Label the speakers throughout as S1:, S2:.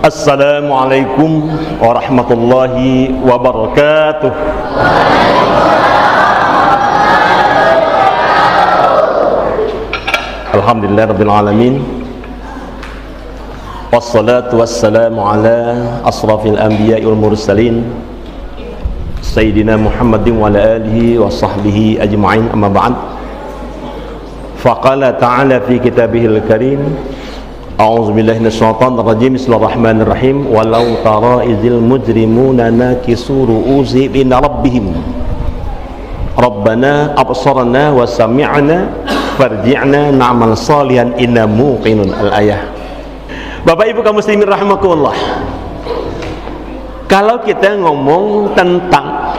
S1: Assalamualaikum warahmatullahi wabarakatuh. Alhamdulillah rabbil alamin. Wassalatu wassalamu ala asrafil anbiya'i wal mursalin Sayyidina Muhammadin wa ala alihi wa sahbihi ajma'in, amma ba'd. Faqala ta'ala fi kitabihil karim, a'udzu billahi minasyaitonir rajim, bismillahirrahmanirrahim. Walau tara izil mujrimuna nakisu ru'usi ila rabbihim Rabbana absarna wa sami'na farji'na na'mal salihan inna muqinun. Al-ayah. Bapak Ibu kaum muslimin rahimakumullah, kalau kita ngomong tentang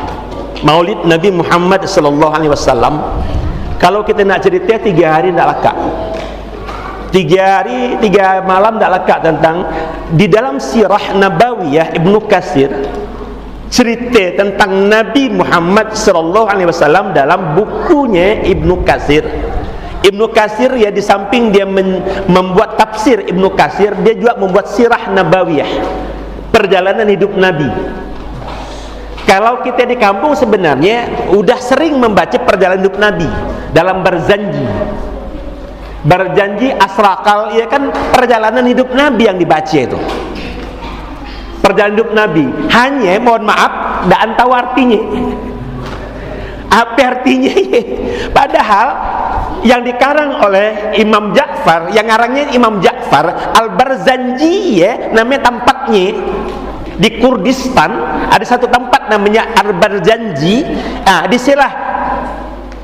S1: Maulid Nabi Muhammad sallallahu alaihi wasallam, kalau kita nak cerita 3 hari tidak lekak, 3 hari 3 malam tidak lekak tentang di dalam sirah Nabawiyah Ibnu Katsir cerita tentang Nabi Muhammad sallallahu alaihi wasallam dalam bukunya Ibnu Katsir. Ibnu Katsir ya, di samping dia membuat tafsir Ibnu Katsir, dia juga membuat sirah Nabawiyah, perjalanan hidup Nabi. Kalau kita di kampung sebenarnya udah sering membaca perjalanan hidup Nabi dalam berjanji asrakal, ya kan, perjalanan hidup Nabi yang dibaca itu. Perjalanan hidup Nabi, hanya mohon maaf tidak tahu artinya. Apa artinya? Padahal yang dikarang oleh Imam Ja'far, yang ngarangnya Imam Ja'far Al-Barzanji, ya, namanya tempatnya di Kurdistan, ada satu tempat namanya Al-Barzanji. Nah, disinilah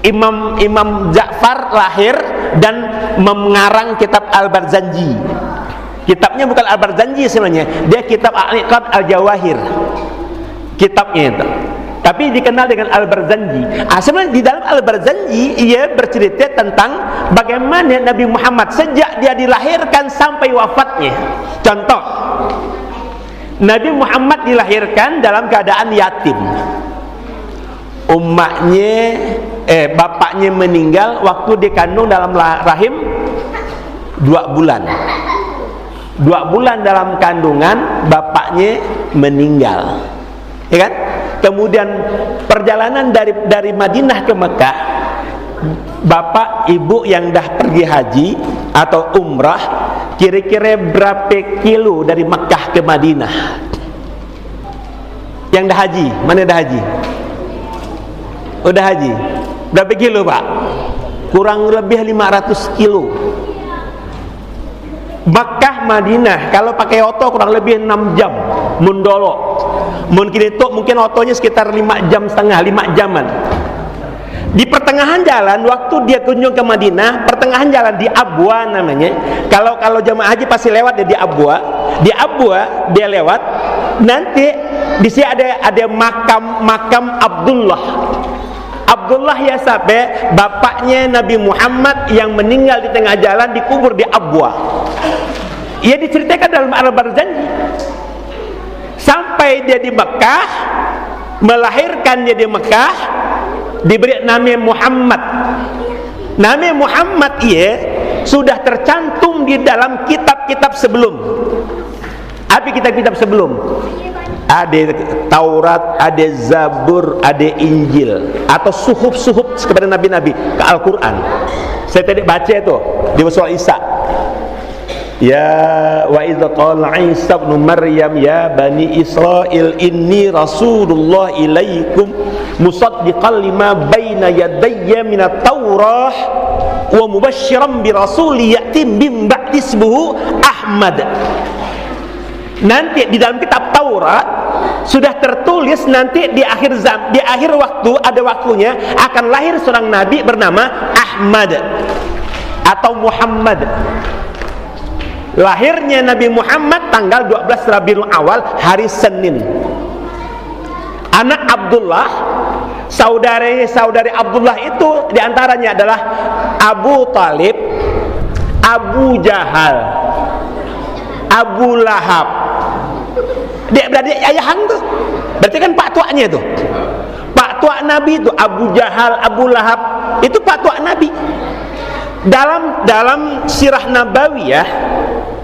S1: Imam Ja'far lahir dan mengarang kitab Al-Barzanji. Kitabnya bukan Al-Barzanji sebenarnya, dia kitab Al-Iqad Al-Jawahir, kitabnya itu, tapi dikenal dengan Al-Barzanji. Sebenarnya di dalam Al-Barzanji ia bercerita tentang bagaimana Nabi Muhammad sejak dia dilahirkan sampai wafatnya. Contoh, Nabi Muhammad dilahirkan dalam keadaan yatim. Bapaknya meninggal waktu dikandung dalam rahim 2 bulan. 2 bulan dalam kandungan bapaknya meninggal, ya kan? Kemudian perjalanan dari Madinah ke Mekah, bapak ibu yang dah pergi haji atau umrah, kira-kira berapa kilo dari Mekah ke Madinah? Yang dah haji, mana dah haji? Udah haji, berapa kilo pak? Kurang lebih 500 kilo. Mekah Madinah kalau pakai oto kurang lebih 6 jam mundolo. Mungkin otonya sekitar 5 jam setengah, 5 jaman. Di pertengahan jalan, waktu dia kunjung ke Madinah, pertengahan jalan di Abwa namanya. Kalau jamaah haji pasti lewat dia di Abwa. Di Abwa dia lewat. Nanti di sini ada makam Abdullah. Abdullah ya sampai bapaknya Nabi Muhammad yang meninggal di tengah jalan dikubur di Abwa. Ia diceritakan dalam Al-Barzanji. Sampai dia di Mekah, melahirkan dia di Mekah, diberi nama Muhammad. Nama Muhammad ia sudah tercantum di dalam kitab-kitab sebelum. Apa kitab-kitab sebelum? Ada Taurat, ada Zabur, ada Injil, atau suhuf-suhuf kepada nabi-nabi ke Al-Quran. Saya tadi baca itu di surah Isa. Ya wa idza qala Isa ibn Maryam ya bani Israil inni rasulullah ilaikum musaddiqan lima baina yadayya minat Taurah wa mubasysyiran bi rasulin ya'ti min ba'di ismuhu Ahmad. Nanti di dalam kitab Taurat sudah tertulis nanti di akhir waktu, ada waktunya akan lahir seorang nabi bernama Ahmad atau Muhammad. Lahirnya Nabi Muhammad tanggal 12 Rabiul Awal, hari Senin. Anak Abdullah, saudari Abdullah itu diantaranya adalah Abu Talib, Abu Jahal, Abu Lahab. Dia berarti ayahan tuh. Berarti kan pak tuanya tuh. Pak tua Nabi itu Abu Jahal, Abu Lahab, itu pak tua Nabi. Dalam sirah Nabawiyah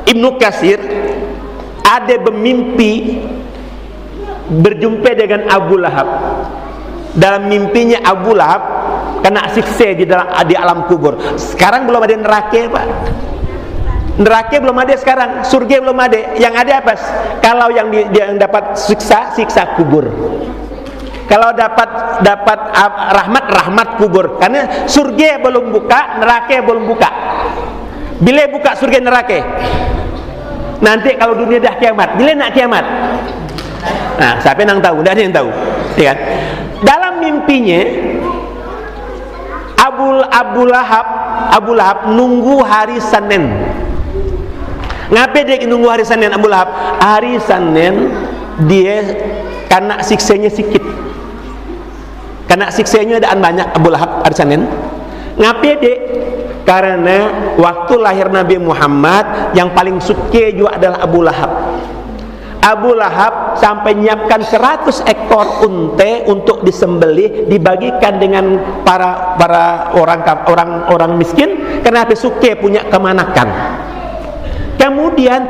S1: Ibnu Katsir ada bermimpi berjumpa dengan Abu Lahab. Dalam mimpinya Abu Lahab kena siksa di alam kubur. Sekarang belum ada neraka, Pak. Neraka belum ada sekarang, surga belum ada. Yang ada apa? Kalau yang dapat siksa kubur. Kalau dapat rahmat kubur. Karena surga belum buka, neraka belum buka. Bila buka surga neraka? Nanti kalau dunia dah kiamat. Bila nak kiamat? Nah, siapa yang tahu? Tidak ada yang tahu. Ya kan? Dalam mimpinya Abu Lahab nunggu hari Senin. Ngapa dia nunggu hari Senin Abu Lahab? Hari Senin dia kena siksanya sikit. Kena siksanya ada banyak Abu Lahab hari Senin. Ngapa dia? Karena waktu lahir Nabi Muhammad yang paling suka juga adalah Abu Lahab. Abu Lahab sampai menyiapkan 100 ekor unta untuk disembelih, dibagikan dengan para orang miskin, karena suka punya kemanakan. Kemudian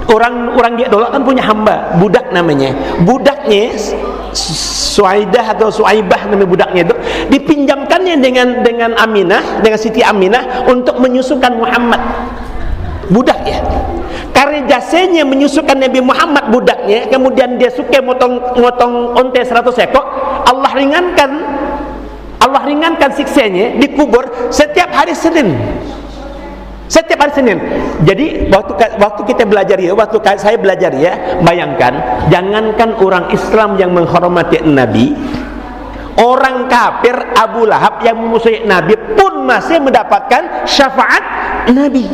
S1: orang dia dulu kan punya hamba, budak namanya. Budaknya Suaidah atau Suaibah namanya budaknya itu, dipinjamkannya dengan Aminah, dengan Siti Aminah untuk menyusukan Muhammad. Budak ya. Karena jasanya menyusukan Nabi Muhammad budaknya, kemudian dia suka motong onte 100 ekor, Allah ringankan siksanya, dikubur setiap hari Senin. Setiap hari Senin. Jadi waktu kita belajar ya, waktu saya belajar ya, bayangkan, jangankan orang Islam yang menghormati Nabi, orang kafir Abu Lahab yang memusuhi Nabi pun masih mendapatkan syafaat Nabi.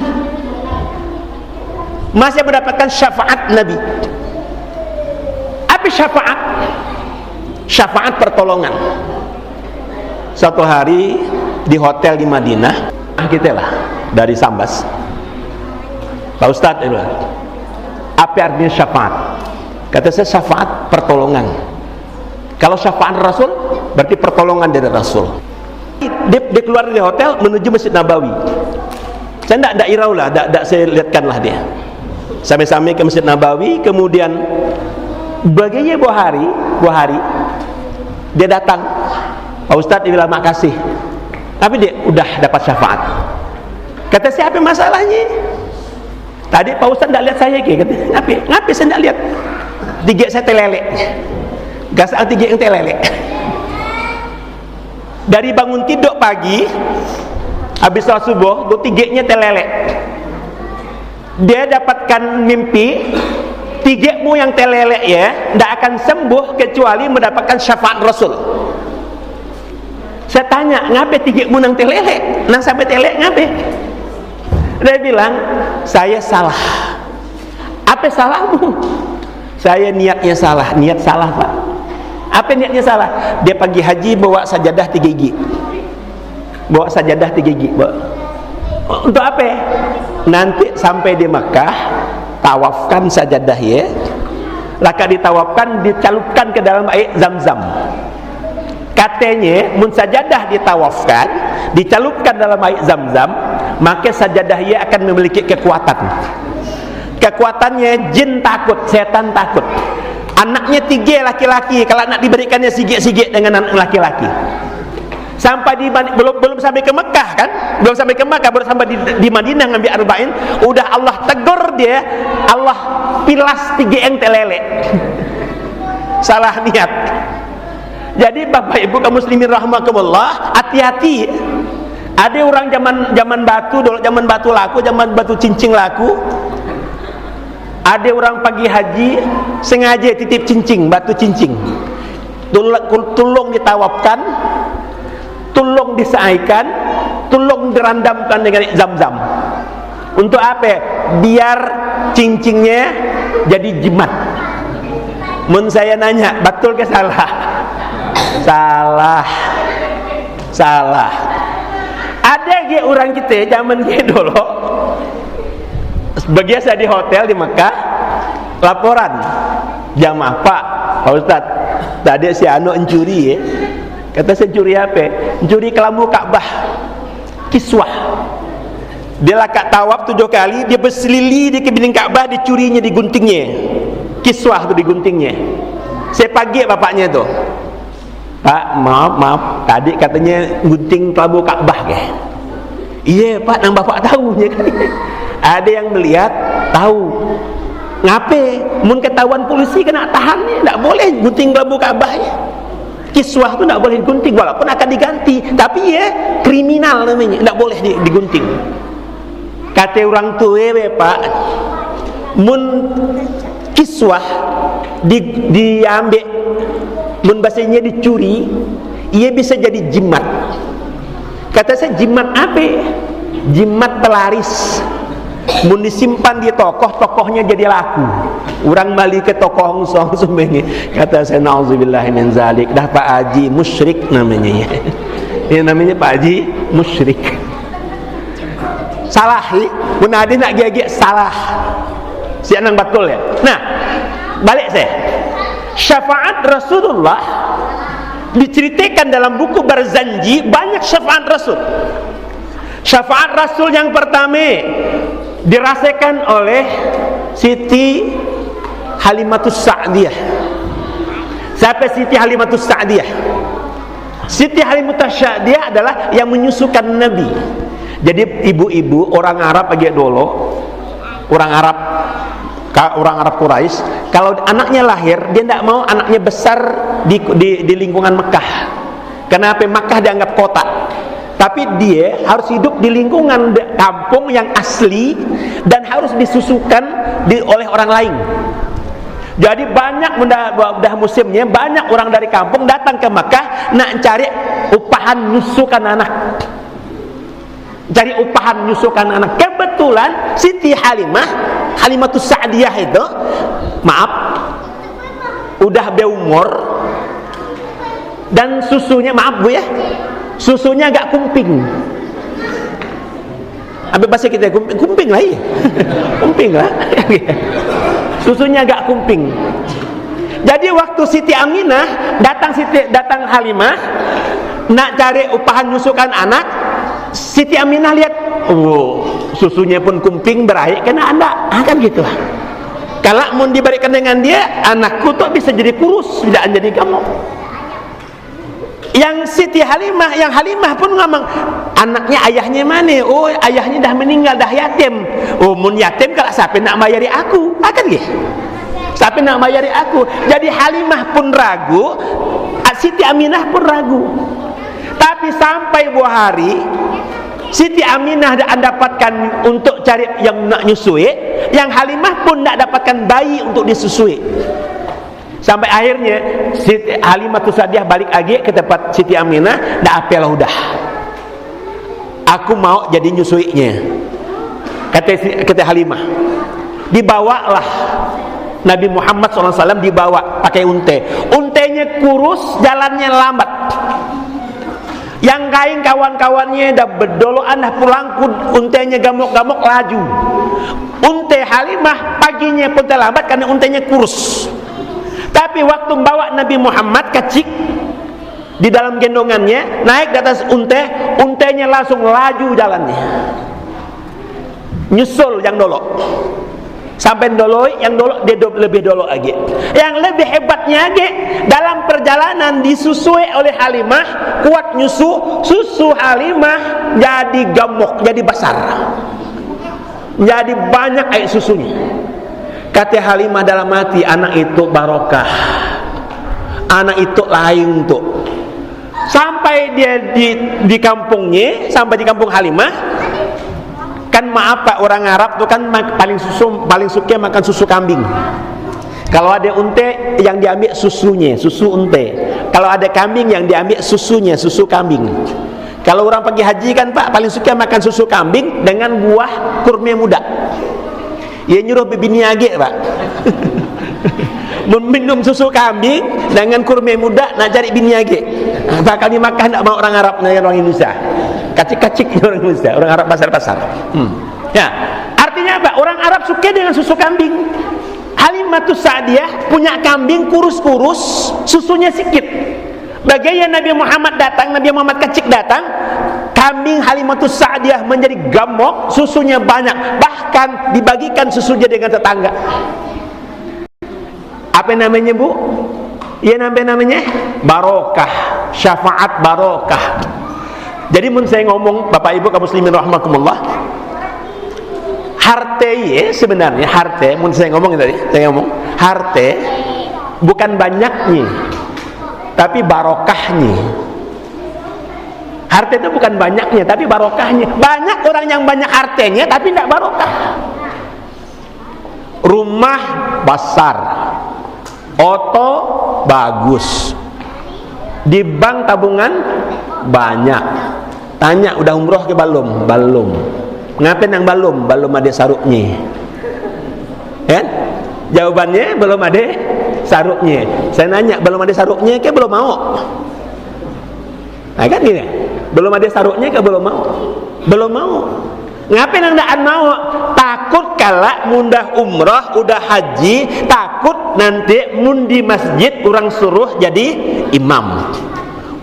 S1: Masih mendapatkan syafaat Nabi. Apa syafaat? Syafaat pertolongan. Suatu hari di hotel di Madinah, kita lah dari Sambas, Pak Ustadz itu, apa artinya syafaat? Kata saya, syafaat pertolongan. Kalau syafaat Rasul berarti pertolongan dari Rasul. Dia keluar dari hotel menuju Masjid Nabawi. Saya tidak irau lah, tidak saya lihatkan lah dia. Sampai-sampai ke Masjid Nabawi, kemudian baginya buah hari dia datang, Pak Ustadz bilang makasih, tapi dia udah dapat syafaat. Kata saya, apa masalahnya? Tadi Pak Ustadz tidak lihat saya ke? Kata, ngapain saya tidak lihat? Tiga saya telelek, gasaan tiga yang telelek. Dari bangun tidur pagi, habis sholat subuh, dua tiganya telelek. Dia dapatkan mimpi, tigamu yang telelek ya, tidak akan sembuh kecuali mendapatkan syafaat Rasul. Saya tanya, ngapain tigamu yang telelek? Nang sampai telelek ngapain? Dia bilang, saya salah. Apa salahmu? Saya niatnya salah. Niat salah, Pak. Apa niatnya salah? Dia pergi haji bawa sajadah 3 gigi. Bawa sajadah 3 gigi. Untuk apa? Nanti sampai di Makkah, tawafkan sajadah ya. Laka ditawafkan, dicalupkan ke dalam air Zam-Zam. Katanya, mun sajadah ditawafkan, dicalupkan dalam air Zam-Zam, maka sajadah ia akan memiliki kekuatan. Kekuatannya jin takut, setan takut. Anaknya 3 laki-laki, kalau nak diberikannya sigit-sigit dengan anak laki-laki. Sampai belum sampai ke Mekah kan? Belum sampai ke Mekah, baru sampai di Madinah ngambil arba'in, udah Allah tegur dia, Allah pilas 3 yang telelek. Salah niat. Jadi Bapak Ibu kaum muslimin rahimakumullah, hati-hati. Ada orang zaman batu, dulu zaman batu laku, zaman batu cincin laku. Ada orang pagi haji sengaja titip cincin, batu cincin. Tulung ditawafkan, tulung disaikan, tulung dirandamkan dengan Zam-Zam. Untuk apa? Biar cincinnya jadi jimat. Mun saya nanya, betul ke salah? Salah. Ada ge orang kita zaman ge dulu, biasa di hotel di Mekah, laporan jam apa? Pak Ustadz, tadi si Anu mencuri ya. Kata saya, curi apa? Curi kelambu Ka'bah, kiswah. Dia lakak tawaf 7 kali, dia berselili di kebining Ka'bah, dicurinya, diguntingnya. Kiswah tu diguntingnya. Saya pagi bapaknya tu, Pak, maaf, tadi katanya gunting kelabu Ka'bah ke? Iya Pak, nang bapak tahu ya kan? Ada yang melihat, tahu. Ngape? Mun ketahuan polisi kena tahannya, tak boleh gunting kelabu Ka'bah ya. Kiswah tu tak boleh digunting, walaupun akan diganti, tapi ya kriminal namanya, tak boleh digunting. Kata orang tua Pak, mun kiswah diambil, mun bahasanya dicuri, ia bisa jadi jimat. Kata saya, jimat apa? Jimat pelaris. Mun disimpan di tokoh, tokohnya jadi laku. Orang balik ke tokoh semuanya. Kata saya, nauzubillah min zalik. Dah Pak Haji musyrik namanya ya. Ini namanya Pak Haji musyrik. Salah ya. Mun ada nak gigit salah. Si anang betul ya. Nah, balik saya. Syafaat Rasulullah diceritakan dalam buku Barzanji, banyak syafaat Rasul. Syafaat Rasul yang pertama dirasakan oleh Siti Halimatus Sa'diyah. Siapa Siti Halimatus Sa'diyah? Siti Halimatus Sa'diyah adalah yang menyusukan Nabi. Jadi ibu-ibu orang Arab lagi dulu, orang Arab Quraisy, kalau anaknya lahir, dia tidak mau anaknya besar di lingkungan Mekah. Kenapa? Mekah dianggap kota. Tapi dia harus hidup di lingkungan kampung yang asli dan harus disusukan oleh orang lain. Jadi banyak udah musimnya, banyak orang dari kampung datang ke Mekah nak cari upahan nyusukan anak. Cari upahan nyusukan anak. Kebetulan Siti Halimatus Sa'diyah itu, maaf, udah berumur dan susunya, maaf Bu ya, susunya agak kumping. Apa bahasa kita kumping lah ya. Kumping lah. Susunya agak kumping. Jadi waktu Siti Aminah datang Halimah nak cari upahan nyusukan anak, Siti Aminah lihat, oh, susunya pun kumping, berair kena anak, kan gitu. Kalau mau diberikan dengan dia, anakku tuh bisa jadi kurus, tidak jadi gemuk. Yang Siti Halimah, yang Halimah pun ngomong, anaknya ayahnya mana? Oh, ayahnya dah meninggal, dah yatim. Oh, mun yatim kalau siapa nak bayari aku, kan gitu. Siapa nak bayari aku? Jadi Halimah pun ragu, Siti Aminah pun ragu. Tapi sampai buah hari Siti Aminah dah dapatkan untuk cari yang nak nyusui, yang Halimah pun nak dapatkan bayi untuk disusui. Sampai akhirnya Siti Halimatus Sa'diyah balik lagi ke tempat Siti Aminah, dah apel udah. Aku mau jadi nyusuinya. Kata Halimah. Dibawalah Nabi Muhammad SAW, dibawa pakai unte. Untenya kurus, jalannya lambat. Yang kain kawan-kawannya dah berdoloan, dah pulang, untenya gamuk-gamuk laju. Unte Halimah paginya pun terlambat karena untenya kurus. Tapi waktu membawa Nabi Muhammad kecik di dalam gendongannya, naik di atas untenya langsung laju jalannya. Nyusul yang dolok. Sampai doloi, yang dolok dia lebih dolok lagi. Yang lebih hebatnya lagi, dalam perjalanan disusui oleh Halimah, kuat nyusu, susu Halimah jadi gemuk, jadi besar, jadi banyak air susunya. Kata Halimah dalam hati, anak itu barokah, anak itu lain tuh. Sampai dia di kampungnya, sampai di kampung Halimah. Kan maaf Pak, orang Arab tuh kan paling suka makan susu kambing. Kalau ada unte yang diambil susunya, susu unte. Kalau ada kambing yang diambil susunya, susu kambing. Kalau orang pergi haji kan Pak, paling suka makan susu kambing dengan buah kurma muda. Ia nyuruh bini age Pak. Minum susu kambing dengan kurma muda, nak cari bini age. Bakal dimakan tak mau orang Arab dengan orang Indonesia. Kacik-kacik orang Indonesia, orang Arab pasar-pasar. Ya, artinya apa? Orang Arab suka dengan susu kambing. Halimatus Sa'diyah punya kambing kurus-kurus, susunya sedikit. Bagaimana Nabi Muhammad datang, Nabi Muhammad kecik datang, kambing Halimatus Sa'diyah menjadi gemuk, susunya banyak, bahkan dibagikan susunya dengan tetangga. Apa namanya, Bu? Ya namanya barokah, syafaat barokah. Jadi mun saya ngomong, Bapak Ibu kaum muslimin rahimakumullah, harte sebenarnya harte, mun saya ngomong tadi, saya ngomong harte bukan banyaknya, tapi barokahnya. Harta itu bukan banyaknya, tapi barokahnya. Banyak orang yang banyak hartanya, tapi tidak barokah. Rumah besar, oto bagus, di bank tabungan banyak. Tanya udah umroh ke belum? Belum. Ngapain yang belum? Belum ada sarupnya. Kan? Jawabannya belum ada sarupnya. Saya nanya belum ada sarupnya ke belum mau? Nah kan gini, belum ada sarupnya ke belum mau? Belum mau. Ngapain yang tidak mau? Takut kalau mundah umrah, udah haji, takut nanti mundi masjid orang suruh jadi imam,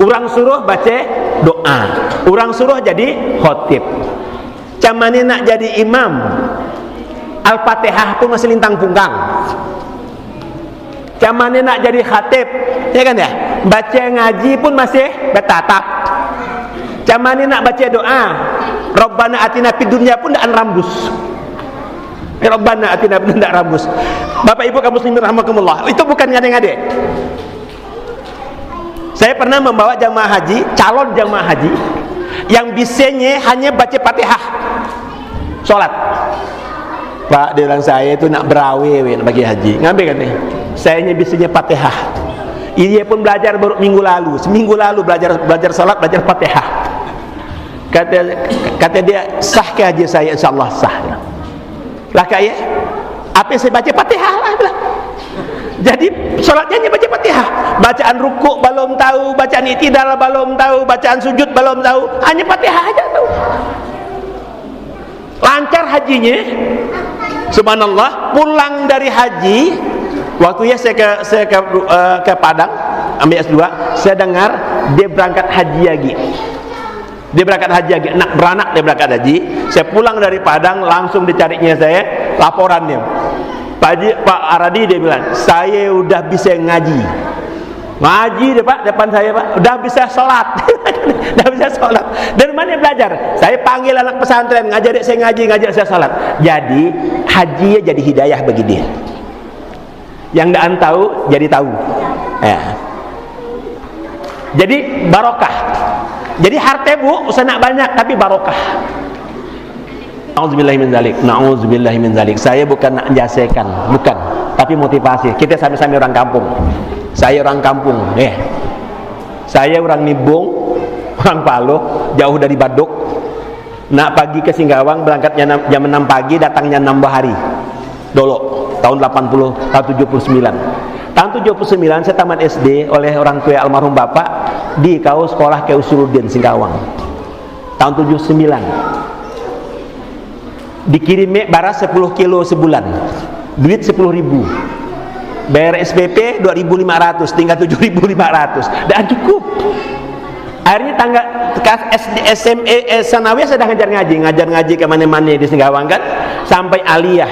S1: orang suruh baca doa, orang suruh jadi khotib. Camane nak jadi imam, Al-Fatihah pun masih lintang pungkang. Camane nak jadi khatib, ya kan ya, baca ngaji pun masih bertatap. Camane nak baca doa, Rabbana atina fid dunya pun ndak rambus. Rabbana atina fid dunya ndak rambus. Bapak Ibu kaum muslimin rahimakumullah, itu bukan ngade-ngade. Saya pernah membawa jamaah haji, calon jamaah haji yang bisanya hanya baca Fatihah sholat. Pak, dia bilang saya itu nak berawe nak bagi haji. Ngambil kan nih? Saya bisanya Fatihah. Ia pun belajar baru minggu lalu, seminggu lalu belajar sholat, belajar Fatihah. Kata dia, sah ke haji saya? Insyaallah sah. Lah kayak apa yang saya baca Fatihah lah. Jadi sholatnya hanya baca Fatihah. Bacaan rukuk belum tahu, bacaan i'tidal belum tahu, bacaan sujud belum tahu, hanya Fatihah aja tahu. Lancar hajinya, subhanallah. Pulang dari haji, waktu ya saya ke Padang ambil S2, saya dengar dia berangkat haji lagi. Dia berangkat haji lagi, beranak dia berangkat haji. Saya pulang dari Padang, langsung dicarinya saya, laporannya. Pak Aradi, dia bilang, saya udah bisa ngaji deh Pak, depan saya Pak, udah bisa sholat. Udah bisa sholat. Dari mana belajar? Saya panggil anak pesantren, ngajak saya ngaji, ngajak saya sholat. Jadi haji jadi hidayah bagi dia. Yang tidak tahu jadi tahu ya. Jadi barokah. Jadi harta Bu usah nak banyak, tapi barokah. Nauzubillahi min dzalik. Nauzubillahi min dzalik. Saya bukan nak menjasekan, bukan, tapi motivasi. Kita sama-sama orang kampung. Saya orang kampung, saya orang Nibung, orang Paloh, jauh dari Baduk. Nak pagi ke Singgawang, berangkatnya jam 6 pagi, datangnya 6 hari. Dulu tahun 79. Tahun 79 saya tamat SD oleh orang tua almarhum bapak di kau sekolah ke Usuluddin Singgawang. Tahun 79. Dikirim baras 10 kilo sebulan. Duit 10.000. Bayar SPP 2.500, tinggal 7.500, dan cukup. Akhirnya SMA Sanawiyah saya ngajar ngaji ke mana-mana di Singgawang kan, sampai aliyah.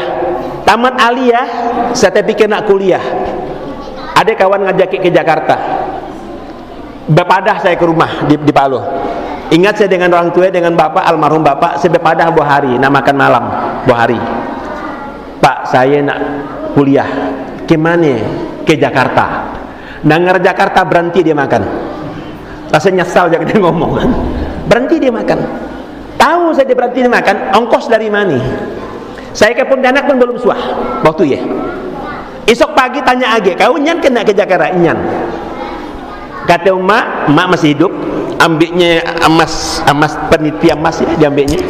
S1: Tamat aliyah, saya pikir nak kuliah. Ada kawan ngajak ke Jakarta. Bepadah saya ke rumah di Palu. Ingat saya dengan orang tua, dengan bapak almarhum bapak, saya bepadah buah hari, nak makan malam buah hari. Pak, saya nak kuliah. Kemana? Ke Jakarta. Dengar Jakarta berhenti dia makan. Rasanya nyesal jangan dia ngomong kan. Berhenti dia makan. Tahu saya dia berhenti dia makan. Ongkos dari mana? Saya ke Pontianak pun belum suah waktu ya. Esok pagi tanya age, kau nyan kena ke Jakarta? Nyan. Kata emak masih hidup. Ambilnya emas peniti emas ya, diambilnya.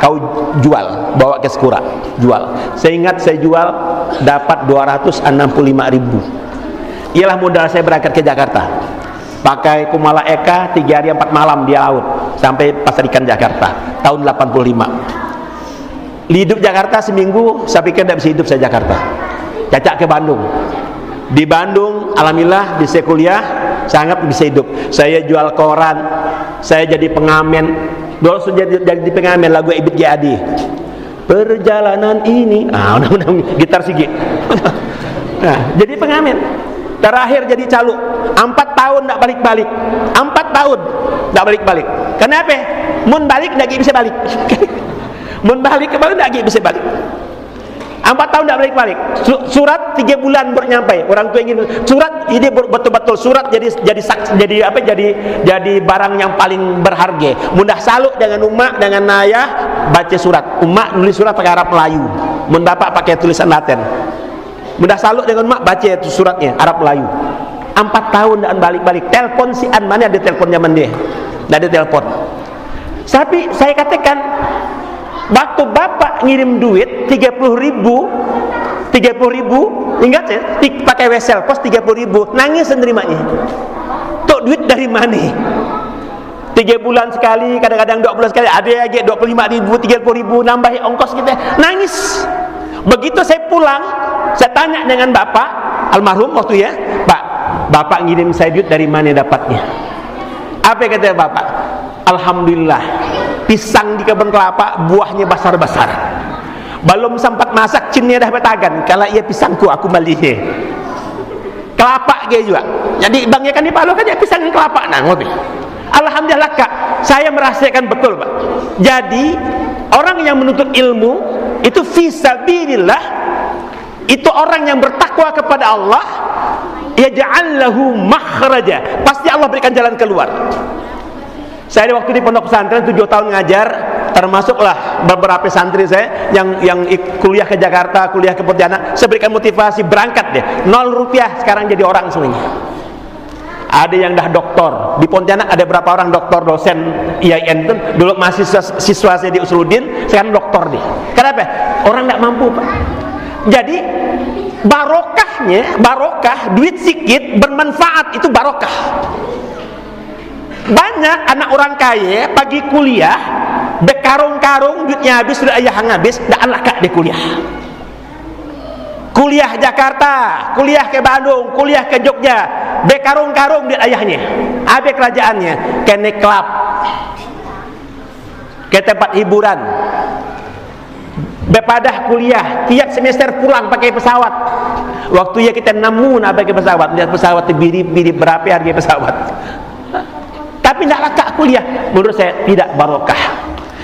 S1: Kau jual, bawa ke Skura, jual. Saya ingat saya jual dapat 265.000. Ialah modal saya berangkat ke Jakarta. Pakai Kumala Eka 3 hari 4 malam di laut sampai pasar ikan Jakarta tahun 85. Hidup Jakarta seminggu, saya pikir tidak bisa hidup saya Jakarta. Cacak ke Bandung. Di Bandung, alhamdulillah bisa kuliah, sangat bisa hidup. Saya jual koran, saya jadi pengamen. Dulu sudah jadi pengamen lagu Ebit G. Adi. Perjalanan ini, udah gitar Sigi. Nah, jadi pengamen. Terakhir jadi calo. 4 tahun tak balik-balik. 4 tahun tak balik-balik. Kenapa? Mun balik tak bisa balik. Mun balik ke balik tak bisa balik. 4 tahun tak balik-balik. Surat 3 bulan baru nyampai. Orang tua ingin surat ini betul-betul surat jadi barang yang paling berharga. Mudah salut dengan umak dengan ayah baca surat. Umak nulis surat pakai Arab Melayu. Mun bapak pakai tulisan Latin. Mudah salut dengan mak baca itu suratnya Arab Melayu. 4 tahun dan balik-balik. Telepon si An, mana ada telepon zaman dia? Tidak ada telepon. Tapi saya katakan, waktu bapak ngirim duit 30.000, ingat ya, pakai wesel pos 30.000, nangis nerimanya. Tok duit dari mana? 3 bulan sekali, kadang-kadang 2 bulan sekali, ada lagi 25.000, 30.000, nambahi ongkos kita, nangis. Begitu saya pulang, saya tanya dengan bapak almarhum waktu ya, Pak, bapak ngirim saya duit dari mana dapatnya? Apa kata bapak? Alhamdulillah, pisang di kebun kelapa buahnya besar-besar. Belum sempat masak cinnya dah betagan. Kalau ia pisangku aku balihe. Kelapa dia juga. Jadi bangnya kan di Palu kan ya pisang dan kelapa nah ngopi. Alhamdulillah Kak, saya merasakan betul Pak. Jadi orang yang menuntut ilmu itu fisabilillah, itu orang yang bertakwa kepada Allah, yaj'al lahu makhraja, pasti Allah berikan jalan keluar. Saya waktu di pondok pesantren 7 tahun ngajar, termasuklah beberapa santri saya yang kuliah ke Jakarta, kuliah ke Pontianak, saya berikan motivasi berangkat deh, 0 rupiah sekarang jadi orang semuanya. Ada yang dah doktor di Pontianak, ada berapa orang doktor dosen IAIN itu dulu masih siswa saya di Usuluddin, sekarang doktor deh. Kenapa? Orang tidak mampu Pak. Jadi barokah duit sedikit bermanfaat, itu barokah. Banyak anak orang kaya pagi kuliah bekarung-karung duitnya habis, sudah ayah habis, dah anak kak dia kuliah Jakarta, kuliah ke Bandung, kuliah ke Jogja, bekarung-karung duit ayahnya, habis kerajaannya, ke club, ke tempat hiburan, bepadah kuliah, tiap semester pulang pakai pesawat. Waktu ya kita namun pakai pesawat, lihat pesawat biri-biri berapa harga pesawat. Tapi tidak layak kuliah, menurut saya tidak barokah.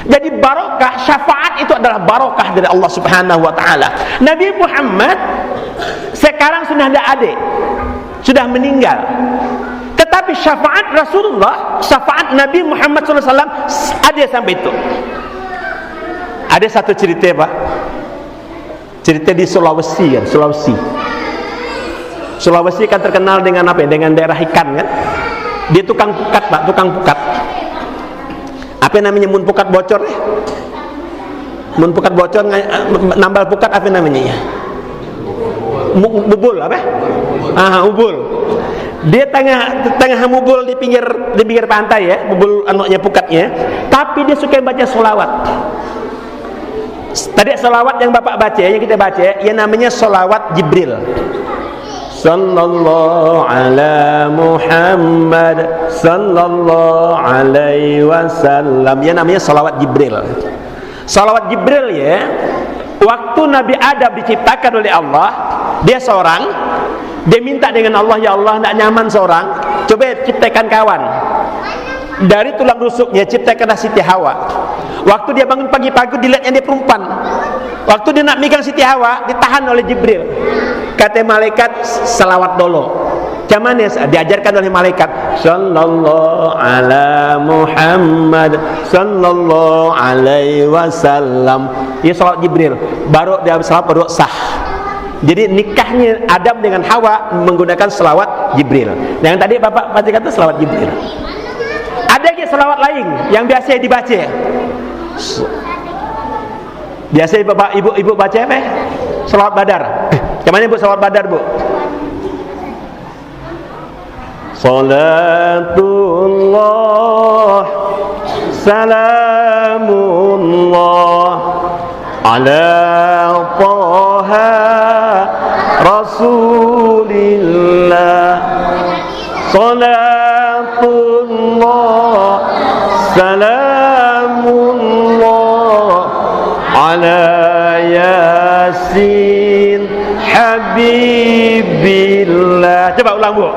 S1: Jadi barokah, syafaat itu adalah barokah dari Allah Subhanahu wa taala. Nabi Muhammad sekarang sudah tidak ada, sudah meninggal. Tetapi syafaat Rasulullah, syafaat Nabi Muhammad SAW ada sampai itu. Ada satu cerita Pak, cerita di Sulawesi kan, Sulawesi kan terkenal dengan apa? Dengan daerah ikan kan. Dia tukang pukat Pak, tukang pukat. Apa namanya mun pukat bocor ya? Mun pukat bocor nambal pukat apa namanya ya? Bubul apa? Ubul. Dia tengah mubul di pinggir pantai ya, bubul anaknya pukatnya. Tapi dia suka baca sholawat. Tadi sholawat yang Bapak baca, yang kita baca, ya namanya sholawat Jibril. Sallallahu ala Muhammad sallallahu alaihi wasallam. Ya namanya salawat Jibril. Salawat Jibril ya, waktu Nabi Adam diciptakan oleh Allah, dia seorang, dia minta dengan Allah, ya Allah, tidak nyaman seorang, coba ciptakan kawan. Dari tulang rusuknya ciptakanlah Siti Hawa. Waktu dia bangun pagi-pagi dilihatnya dia perempuan. Waktu dia nak megang Siti Hawa, ditahan oleh Jibril. Kata malaikat, salawat dulu. Cuman ya diajarkan oleh malaikat, sallallahu ala Muhammad sallallahu alaihi wasallam. Ya salawat Jibril. Baru dia salawat baru sah. Jadi nikahnya Adam dengan Hawa menggunakan salawat Jibril. Yang tadi Bapak baca kata salawat Jibril. Ada lagi salawat lain yang biasa dibaca. Biasa Bapak Ibu baca apa? Salawat Badar. Kemana Bu salawat Badar Bu? Salatullah salamullah ala Taha Rasulillah. Salatullah salam ala yasin habibillah. Coba ulang, Bu.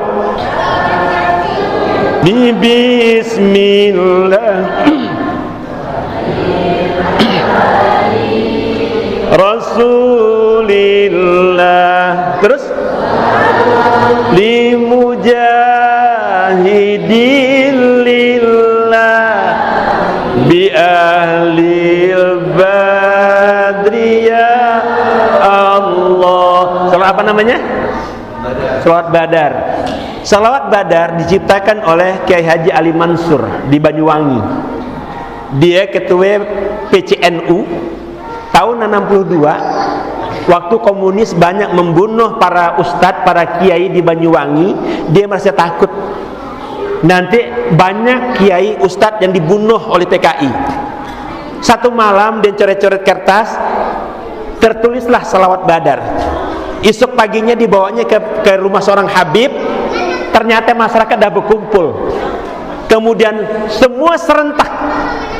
S1: Bismillah Rasulillah. Terus limujahidilillah bi ahlil badri ya Allah. Salawat apa namanya? Salawat Badar. Salawat Badar diciptakan oleh Kiai Haji Ali Mansur di Banyuwangi. Dia ketua PCNU tahun 62. Waktu komunis banyak membunuh para ustadz, para kiai di Banyuwangi, dia merasa takut nanti banyak kiai ustadz yang dibunuh oleh PKI. Satu malam dia coret-coret kertas, tertulislah salawat Badar. Esok paginya dibawanya ke rumah seorang habib. Ternyata masyarakat dah berkumpul. Kemudian semua serentak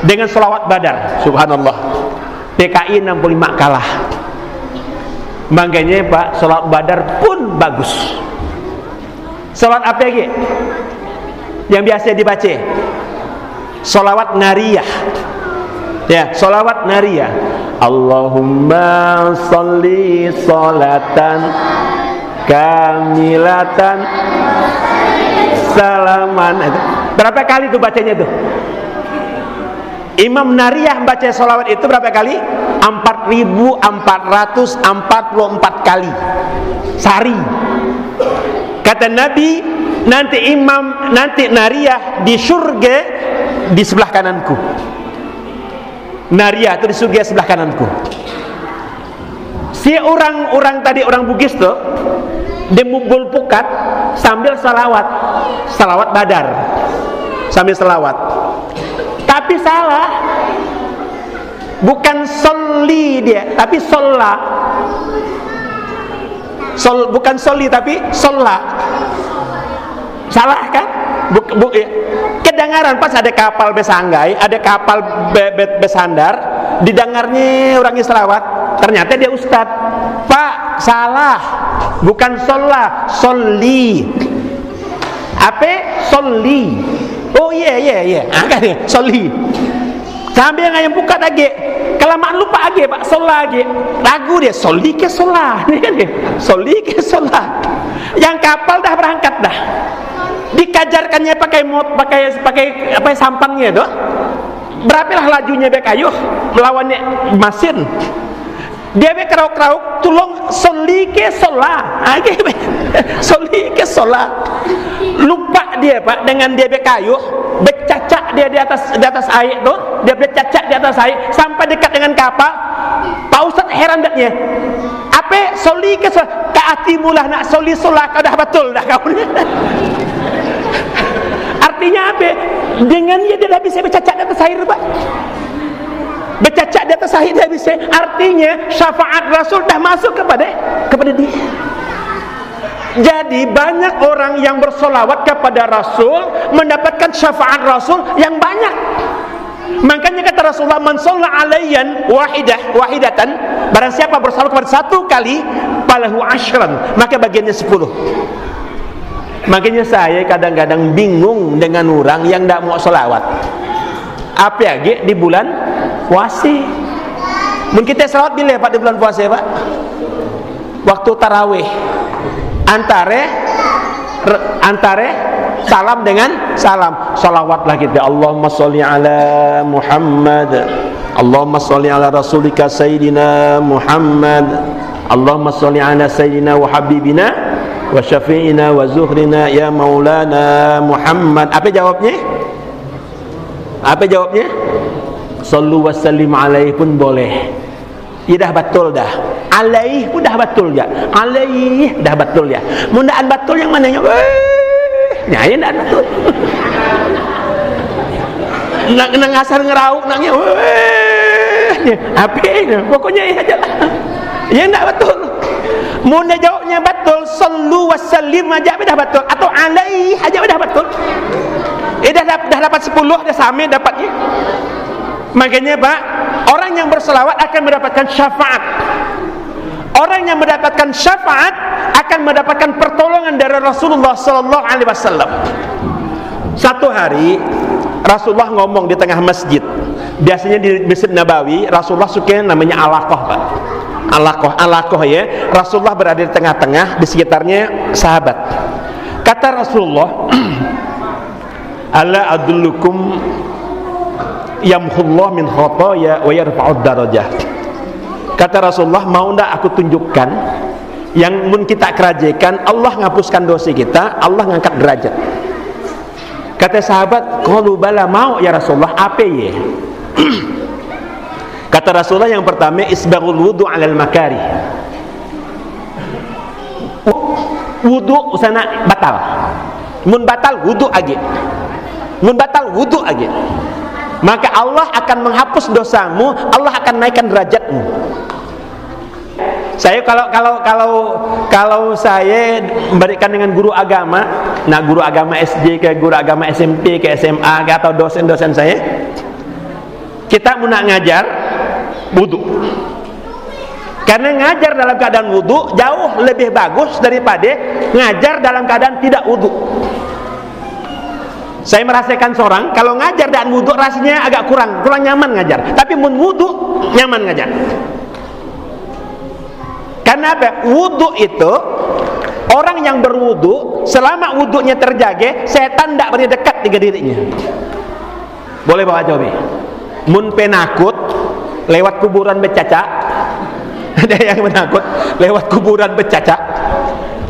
S1: dengan salawat Badar. Subhanallah. PKI 65 kalah. Makanya Pak, salawat Badar pun bagus. Salawat apa lagi yang biasa dibaca? Salawat nariyah. Ya, salawat nariyah. Allahumma sholli sholatan kamilatan salaman. Berapa kali itu bacanya itu? Imam Nariyah baca salawat itu berapa kali? 4.444 kali sehari. Kata Nabi, nanti Nariyah di surga di sebelah kananku. Nariyah itu di surga sebelah kananku. Si orang tadi, orang Bugis tuh, dia mubul pukat sambil salawat Badar, sambil salawat. Tapi salah, bukan soli dia, tapi solla. Bukan soli tapi solla. Salah kan? Ya. Kedengaran pas ada kapal besanggai, ada kapal besandar, didengarnya orangnya selawat. Ternyata dia ustad. Pak, salah, bukan solla, soli. Apa? Soli. Oh iya. Kan ya, soli. Sambil ngayam buka lagi. Kelamaan lupa lagi, Pak, solla lagi. Lagu dia soli ke solla. Soli ke solla. Yang kapal dah berangkat dah. Dikajarkannya pakai apa sampangnya tuh. Berapalah lajunya bekayuh melawannya mesin. Dia be krauk-krauk tulung soli ke sola. Soli ke sola. Lupa dia, Pak, dengan dia be kayuh, becacak dia di atas air tuh, dia becacak di atas air sampai dekat dengan kapal. Pak Ustaz heran datnya. Apa soli ke sola? Kaatimulah nak soli sola kau dah betul dah kau. Artinya apa? Dengan dia dah bisa becacak di atas air, Pak. Bercacak di atas air dah bisa. Artinya syafaat Rasul dah masuk kepada dia. Jadi banyak orang yang bersolawat kepada Rasul mendapatkan syafaat Rasul yang banyak. Makanya kata Rasulullah, man shalla alayyan wahidatan, barang siapa bersolawat kepada satu kali, falahu asyran, maka bagiannya 10. Makanya saya kadang-kadang bingung dengan orang yang tidak mau solawat. Apa lagi di bulan puasa? Mungkin kita salawat bila Pak di bulan puasa, Pak? Waktu tarawih. Antara salam dengan salam. Salawatlah kita. Allahumma sholli ala Muhammad. Allahumma sholli ala rasulika sayyidina Muhammad. Allahumma sholli ala sayyidina wa habibina wa syafi'ina wa zuhrina ya maulana Muhammad. Apa jawabnya? Sallu wa sallim alaihi pun boleh. Ya dah betul dah. Alaih pun dah betul ya. Alaih dah betul ya. Mundaan betul yang mananya? Nyanyi dah betul. Nak ngasar ngerauk naknya. Apa ini? Pokoknya ya aja lah. Ya enggak betul. Munda jawabnya betul, sallu wa sallim aja dah betul, atau alaih aja dah betul. Dah dapat 10 dah sama dapatnya. Makanya Pak, orang yang berselawat akan mendapatkan syafaat. Orang yang mendapatkan syafaat akan mendapatkan pertolongan dari Rasulullah sallallahu alaihi wasallam. Satu hari Rasulullah ngomong di tengah masjid. Biasanya di Masjid Nabawi Rasulullah suka namanya alaqah, Pak. Alaqah ya. Rasulullah berada di tengah-tengah, di sekitarnya sahabat. Kata Rasulullah, "Ala adullukum yamhullah min khotoya wa yarfa'ud darajat." Kata Rasulullah, mau ndak aku tunjukkan yang mun kita kerajakan Allah ngapuskan dosa kita, Allah ngangkat derajat. Kata sahabat, qalu bala, mau ya Rasulullah, apa ya? Kata Rasulullah, yang pertama isbaghul wudu 'alal makari. Wudu usana batal. Mun batal wudu age. Mun batal wudu age. Maka Allah akan menghapus dosamu, Allah akan naikkan derajatmu. Saya kalau saya memberikan dengan guru agama, nah guru agama SD ke guru agama SMP ke SMA ke, atau dosen-dosen saya, kita mau nak ngajar wudu. Karena ngajar dalam keadaan wudu jauh lebih bagus daripada ngajar dalam keadaan tidak wudu. Saya merasakan seorang kalau ngajar dan wudu rasanya agak kurang nyaman ngajar, tapi mun wudu nyaman ngajar. Karena apa? Wudu itu, orang yang berwudu selama wudunya terjaga, setan tidak berani dekat dengan dirinya. Boleh bawa jawab. Mun penakut lewat kuburan becacak, ada yang menakut lewat kuburan becacak,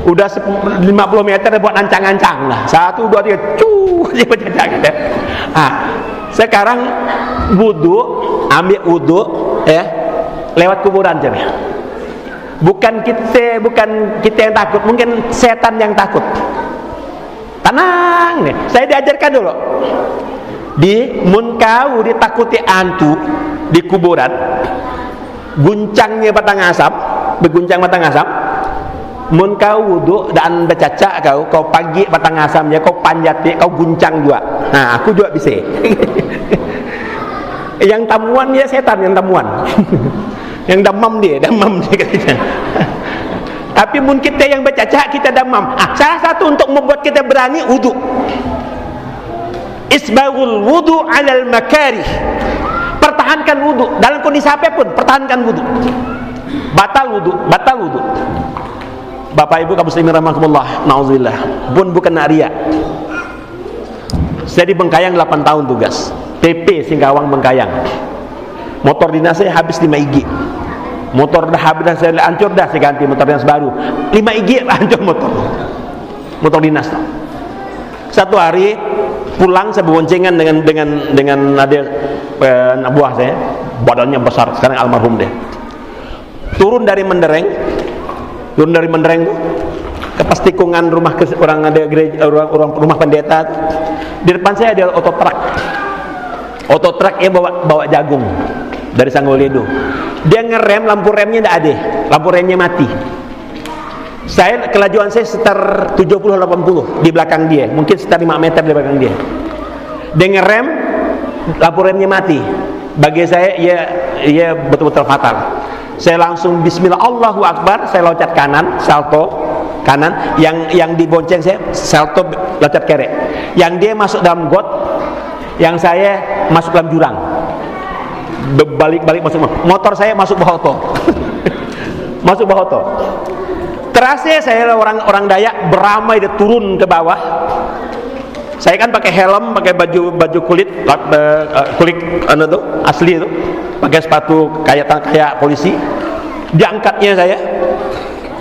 S1: udah 50 meter buat ancang-ancang lah, 1, 2, 3 dia becacak gitu. Sekarang wudu, ambil wudu lewat kuburan coba. Bukan kita yang takut, mungkin setan yang takut. Tenang nih, saya diajarkan dulu. Di mun kau ditakuti hantu di kuburan, guncangnya batang asap, berguncang batang asap. Mun kau wudu dan becacak kau pagi batang asamnya, kau panjati, kau guncang juga. Nah, aku juga bisa. Yang tamuan dia setan, yang tamuan. Yang damam dia katanya. Tapi mun kita yang becacak, kita damam. Salah satu untuk membuat kita berani wudu. Isbaghul wudu 'alal makarih. Pertahankan wudu dalam kondisi apapun, pertahankan wudu. Batal wudu. Bapak Ibu kaum muslimin rahimakumullah, nauzubillah. Bukan nak riak. Saya di Bengkayang 8 tahun tugas. PP Singkawang Bengkayang. Motor dinas saya habis 5 IG. Motor dah habis, dah saya hancur, dah saya ganti motor dinas baru. 5 IG hancur motor dinas. Satu hari pulang saya berboncengan dengan adik anak buah saya, badannya besar, sekarang almarhum deh. Turun dari Mendereng ke pas tikungan rumah orang ada gereja, orang rumah pendeta. Di depan saya ada Ototrak dia bawa jagung dari Sanggoledo. Dia ngerem, lampu remnya tidak ada, lampu remnya mati. Kelajuan saya sekitar 70-80 di belakang dia, mungkin sekitar 5 meter di belakang dia. Dia ngerem, lampu remnya mati. Bagi saya ia betul-betul fatal. Saya langsung Bismillah, Allahu Akbar, saya loncat kanan, salto kanan. Yang dibonceng saya salto loncat kere. Yang dia masuk dalam got, yang saya masuk dalam jurang. Balik masuk motor saya masuk Bahoto. Masuk Bahoto. Terasa saya orang Dayak beramai dia turun ke bawah. Saya kan pakai helm, pakai baju kulit asli itu, pakai sepatu kayak polisi. Diangkatnya saya,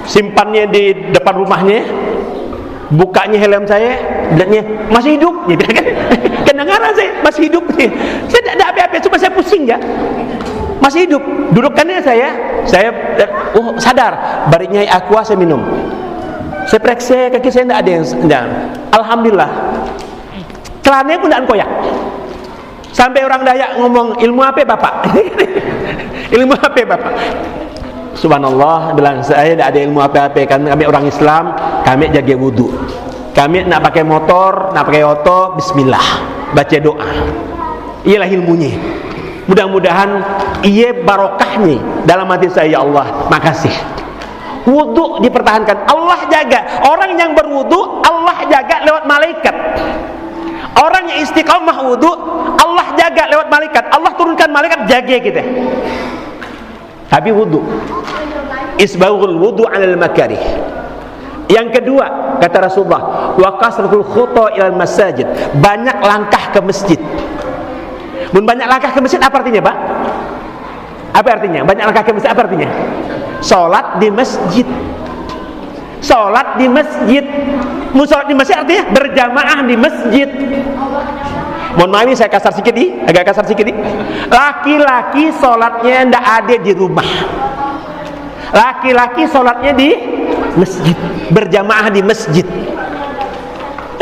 S1: simpannya di depan rumahnya, bukanya helm saya, lihatnya masih hidup, gitu kan? Kedengaran saya masih hidup. Saya tidak ada apa-apa, cuma saya pusing ya. Masih hidup. Dudukannya saya sadar. Baliknya aqua saya minum. Saya periksa kaki saya tidak ada yang. Alhamdulillah. Celananya pun tidak koyak. Sampai orang Dayak ngomong, ilmu apa Bapak? Ilmu apa Bapak? Subhanallah, bilang saya tidak ada ilmu apa-apa. Kami orang Islam, kami jaga wudu. Kami nak pakai motor, nak pakai oto, bismillah, baca doa. Iyalah ilmunya. Mudah-mudahan iya barokahnya dalam hati saya. Ya Allah, makasih. Wudu dipertahankan, Allah jaga. Orang yang berwudu Allah jaga lewat malaikat. Orang yang istiqamah wudu Allah jaga lewat malaikat. Allah turunkan malaikat jaga kita. Tapi wudu, isbaghul wudu 'alal makarih. Yang kedua, kata Rasulullah, wa kasratul khuta ilal masajid, banyak langkah ke masjid. Banyak langkah ke masjid apa artinya, Pak? Apa artinya? Banyak langkah ke masjid apa artinya? Sholat di masjid. Sholat di masjid. Sholat di masjid artinya berjamaah di masjid. Mohon maaf ini saya kasar sedikit nih, agak kasar sedikit nih. Laki-laki sholatnya tidak ada di rumah. Laki-laki sholatnya di masjid, berjamaah di masjid.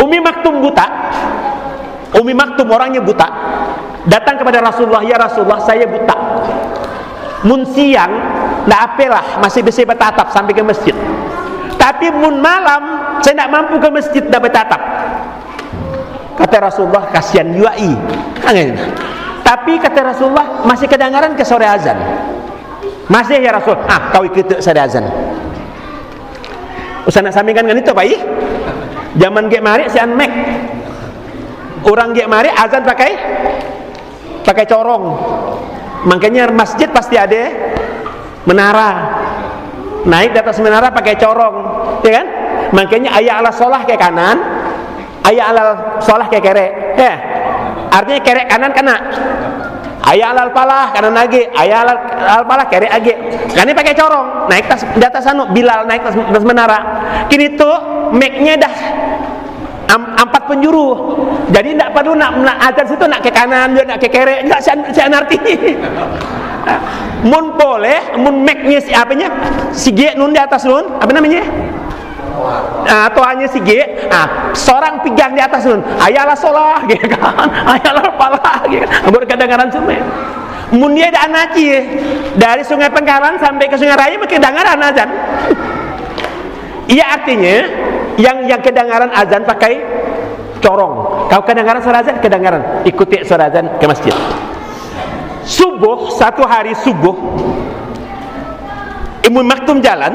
S1: Umi Maktum buta. Umi Maktum orangnya buta. Datang kepada Rasulullah, ya Rasulullah, saya buta. Mun siang, ndak apalah, masih bisa bertatap sampai ke masjid. Tapi mun malam, saya ndak mampu ke masjid ndak bertatap. Kata Rasulullah, kasihan yuai. Tapi kata Rasulullah, masih kedengaran ke sore azan. Masih ya Rasul. Kau ikut sore azan. Usah nak sampingkan dengan itu, Pak. Zaman gek mari si an mek. Orang gek mari azan pakai corong. Makanya masjid pasti ada menara. Naik di atas menara pakai corong, ya kan? Makanya ayat ala sholah ke kanan, ayat ala sholah ke kere. Artinya kere kanan kena. Ayat ala falah kanan lagi, ayat ala falah kere lagi. Kan ini pakai corong, naik di atas anu Bilal naik di atas menara. Kini tuh mic-nya dah 4 penjuru. Jadi tidak perlu nak azan situ nak ke kanan, nak ke kiri, enggak saya ngerti. Mun boleh, mun mic-nya si apanya? Si G nun di atas nun, apa namanya? Atau hanya si G, seorang pegang di atas nun. Ayalah sholah, gitu kan? Ayalah falah, gitu kan? Baru kedengaran semua. Mun dia ada anaci dari Sungai Pengkalan sampai ke Sungai Raya, kedengaran azan. Iya artinya yang kedengaran azan pakai corong. Kau kedengaran suara azan, kedengaran. Ikuti suara azan ke masjid. Subuh, satu hari subuh, Ibu Maktum jalan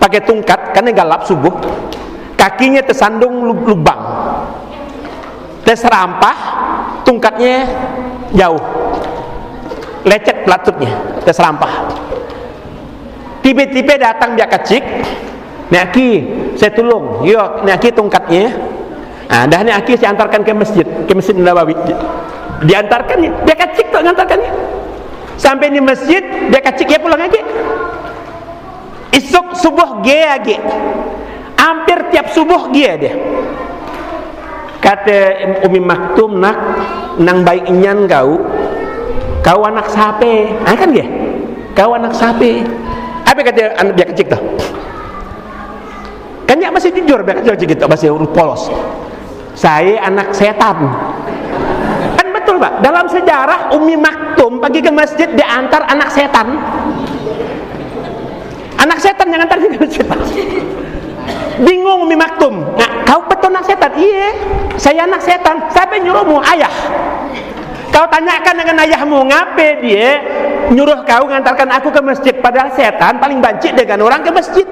S1: pakai tungkat karena galap subuh. Kakinya tersandung lubang. Terserampah, tungkatnya jauh. Lecet pelatutnya, terserampah. Tiba-tiba datang dia kecik. Neki, saya tolong. Yuk, neki tungkatnya. Dah neki saya antarkan ke Masjid Nabawi. Diantarkannya, dia kecik tuh ngantarkannya. Sampai di masjid, dia kecik ya pulang lagi. Esok subuh dia lagi. Hampir tiap subuh dia. Kata Umi Maktum, nang baiknya kau anak sape. Kan dia? Kau anak sape. Apa kata anak dia kecik tuh? Kan dia masih jujur, dia kecil gitu, masih polos. Saya anak setan. Kan betul, Pak. Dalam sejarah Umi Maktum pergi ke masjid diantar anak setan. Anak setan yang antar ke masjid. Bingung Umi Maktum. Kau betul anak setan? Iya, saya anak setan. Siapa yang nyuruhmu? Ayah. Kau tanyakan dengan ayahmu, ngapain dia nyuruh kau ngantarkan aku ke masjid? Padahal setan paling banci dengan orang ke masjid.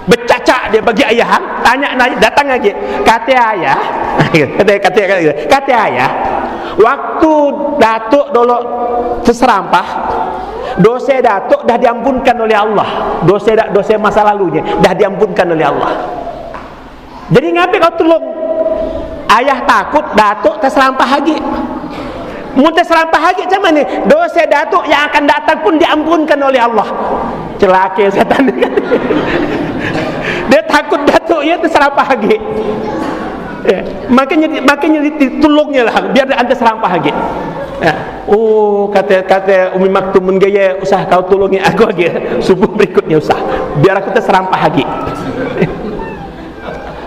S1: Becacak dia bagi ayah, tanya datang lagi. Kata ayah, kata ayah, waktu datuk dulu terserampah, dosa datuk dah diampunkan oleh Allah. Dosa masa lalunya dah diampunkan oleh Allah. Jadi ngapain kau tolong? Ayah takut datuk terserampah lagi. Mau terserampah lagi macam mana? Dosa datuk yang akan datang pun diampunkan oleh Allah. Celaka setan. Dia takut datuknya terserampah lagi. Makanya ditolongnya lah biar dia terserampah lagi. Kata Umi Maktum, menggaya usah kau tolongin aku lagi. Subuh berikutnya usah biar aku terserampah lagi.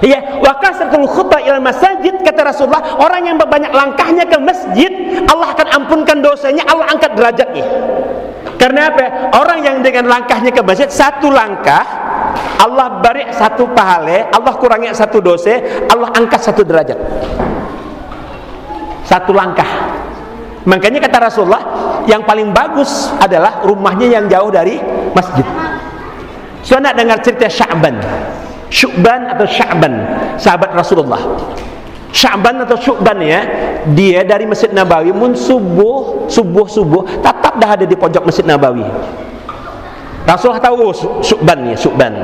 S1: Ya, wa kasratul khuta ilal masajid, kata Rasulullah, orang yang berbanyak langkahnya ke masjid, Allah akan ampunkan dosanya, Allah angkat derajatnya. Karena apa? Orang yang dengan langkahnya ke masjid, satu langkah Allah beri satu pahala, Allah kurangi satu dosa, Allah angkat satu derajat. Satu langkah. Makanya kata Rasulullah, yang paling bagus adalah rumahnya yang jauh dari masjid. So nak dengar cerita Sya'ban atau Sya'ban, sahabat Rasulullah. Sya'ban atau Syu'ban ya, dia dari Masjid Nabawi mun subuh tetap dah ada di pojok Masjid Nabawi. Rasulullah tahu Syu'ban.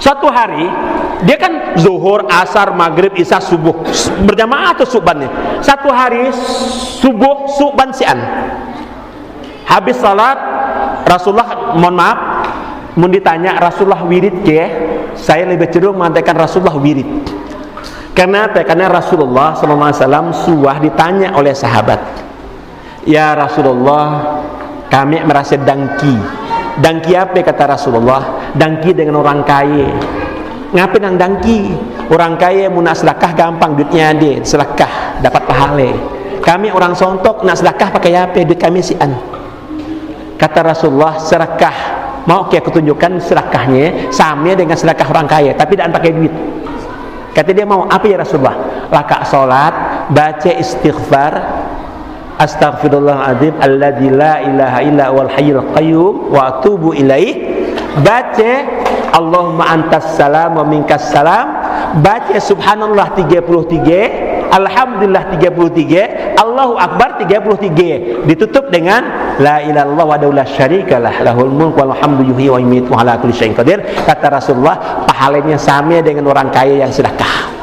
S1: Suatu hari dia kan zuhur, asar, maghrib, isya, subuh berjamaah atau Syu'bannya. Satu hari subuh Syu'ban sian. Habis salat Rasulullah, mohon maaf, mun ditanya Rasulullah wirid ke, saya lebih cenderung mengatakan Rasulullah wirid. Karena apa? Karena Rasulullah SAW suah ditanya oleh sahabat, ya Rasulullah, kami merasa dangki. Dangki apa kata Rasulullah? Dangki dengan orang kaya. Ngapain nang dangki? Orang kaya mau nak sedekah gampang, duitnya ada, sedekah dapat pahala. Kami orang sontok nak sedekah pakai apa? Duit kami sian. Kata Rasulullah, sedekah mau aku tunjukkan sedekahnya sama dengan sedekah orang kaya, tapi tidak pakai duit. Kata dia, mau apa ya Rasulullah? Rakaat salat, baca istighfar, astaghfirullahaladzim alladzi la ilaha illa huwal hayyul qayyum wa atubu ilaih. Baca Allahumma antas salam wa minkas salam. Baca subhanallah 33, alhamdulillah 33, Allahu akbar 33. Ditutup dengan la ilaha illallah wahdahu la syarikalah, lahul mulku wal hamdu yuhyi wa yumiitu wa ala kulli syai'in qadir. Kata Rasulullah, pahalanya sama dengan orang kaya yang sedekah.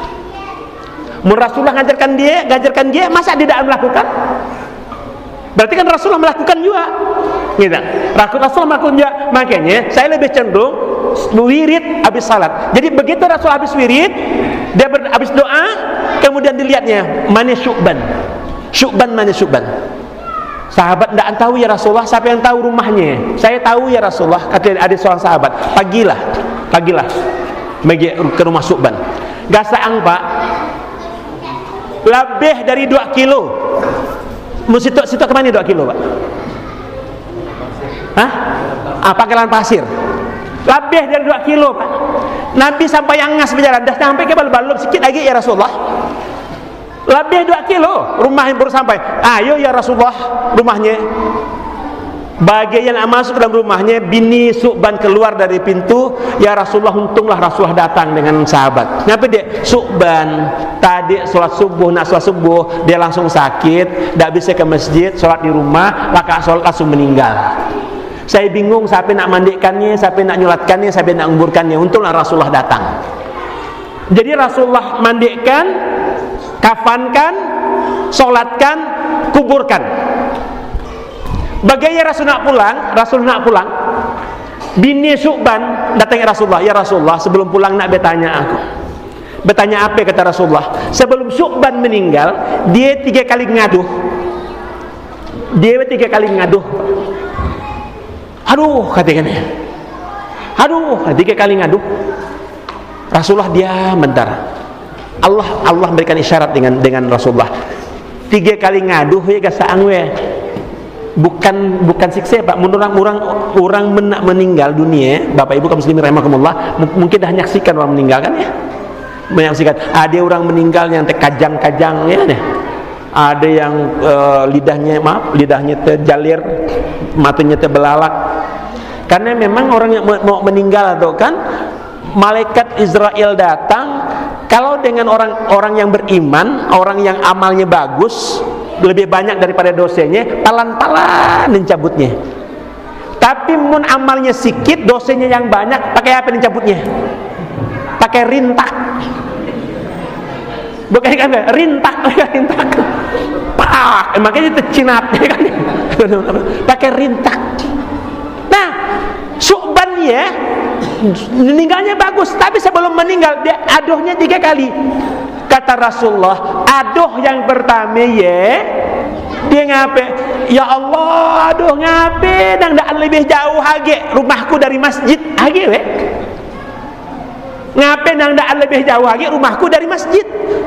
S1: Mun Rasulullah ngajarkan dia, masa dia tidak melakukan? Berarti kan Rasulullah melakukan juga. Gitu. Rasulullah melakukan juga. Makanya saya lebih cenderung wirid habis salat. Jadi begitu Rasul habis wirid, dia habis doa, kemudian dilihatnya mana Syu'ban. Mana Syu'ban? Sahabat tidak tahu ya Rasulullah, siapa yang tahu rumahnya? Saya tahu ya Rasulullah, kata ada seorang sahabat. Pagilah bagi ke rumah Syu'ban. Gasaang Pak, lebih dari 2 kilo. Situ kemana 2 kilo Pak? Hah? Pangkalan pasir. Lebih dari 2 kilo Pak. Nabi sampai Angas berjalan, dah sampai ke balum sikit lagi ya Rasulullah. Lebih 2 kilo rumah yang baru sampai. Ayo ya Rasulullah, rumahnya. Bagian yang masuk ke dalam rumahnya, bini Syu'ban keluar dari pintu. Ya Rasulullah, untunglah Rasulullah datang dengan sahabat. Kenapa dia? Syu'ban tadi sholat subuh, dia langsung sakit, tidak bisa ke masjid, sholat di rumah, rakaat sholat langsung meninggal. Saya bingung siapa nak mandikannya, siapa nak nyulatkannya, siapa nak nguburkannya. Untunglah Rasulullah datang. Jadi Rasulullah mandikan, kafankan, sholatkan, kuburkan. Bagaimana Rasul nak pulang, bini Syu'ban datang ke Rasulullah. Ya Rasulullah, sebelum pulang nak bertanya aku. Bertanya apa kata Rasulullah? Sebelum Syu'ban meninggal, dia 3 kali ngaduh. Aduh, katanya. 3 kali ngaduh. Rasulullah diam bentar. Allah memberikan isyarat dengan Rasulullah. 3 kali ngaduh ya gasaang we. Bukan siksa Pak. Orang meninggal dunia, Bapak Ibu kaum muslimin rahimakumullah, mungkin dah menyaksikan orang meninggal kan ya. Menyaksikan ada orang meninggal yang terkajang-kajang ya deh. Ada yang lidahnya terjalir, matanya terbelalak. Karena memang orang yang mau meninggal atau kan malaikat Israel datang. Kalau dengan orang yang beriman, orang yang amalnya bagus, lebih banyak daripada dosanya, talan-talan mencabutnya. Tapi mun amalnya sikit, dosanya yang banyak, pakai apa mencabutnya? Pakai rintak. Bukan kan? Rintak. Pak, makanya tercinap kan? Pakai rintak. Nah, Syu'ban ya, meninggalnya bagus, tapi sebelum meninggal dia aduhnya 3 kali. Kata Rasulullah, aduh yang pertama ya, dia ngape? Ya Allah, aduh ngape? Dan dah lebih jauh lagi rumahku dari masjid lagi we. Ngape nang dah lebih jauh lagi rumahku dari masjid?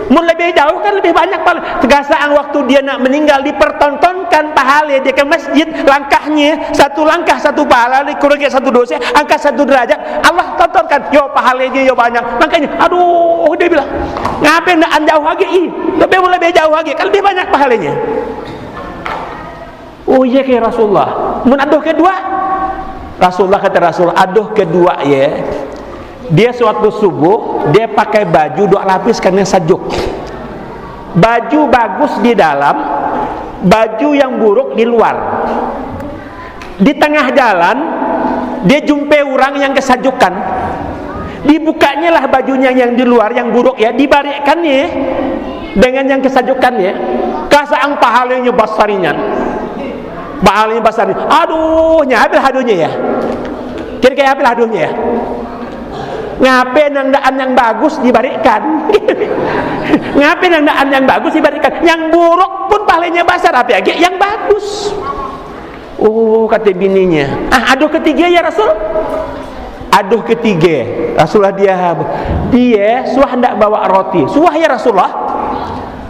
S1: Mun lebih jauh kan lebih banyak pahala. Tegasaan waktu dia nak meninggal dipertontonkan pahala dia ke masjid, langkahnya 1 langkah 1 pahala, dikurangi 1 dosa, angkat 1 derajat. Allah tontonkan, yo pahalanya yo banyak. Makanya, aduh dia bilang, ngapain nak jauh lagi? Lebih jauh lagi, kan lebih banyak pahalanya. Oh iya ke Rasulullah, mun aduh kedua, Rasulullah kata Rasul, aduh kedua ya, dia suatu subuh dia pakai baju 2 lapis karena sajuk, baju bagus di dalam, baju yang buruk di luar. Di tengah jalan dia jumpai orang yang kesajukan, dibukanya lah bajunya yang di luar yang buruk ya, dibalikkannya dengan yang kesajukannya, kasaang pahalanya basarinya. Pahalanya basarinya. Aduhnya, habis hadunya ya. Kira-kira habis hadunya ya. Ngapain nandaan yang bagus dibalikkan? Ngapain nandaan yang bagus dibalikkan? Yang buruk pun pahalanya basar, apa ya? Yang bagus. Oh, kata bininya. Aduh ketiga ya Rasul. Aduh ketiga, Rasulullah dia suah hendak bawa roti. Suah ya Rasulullah.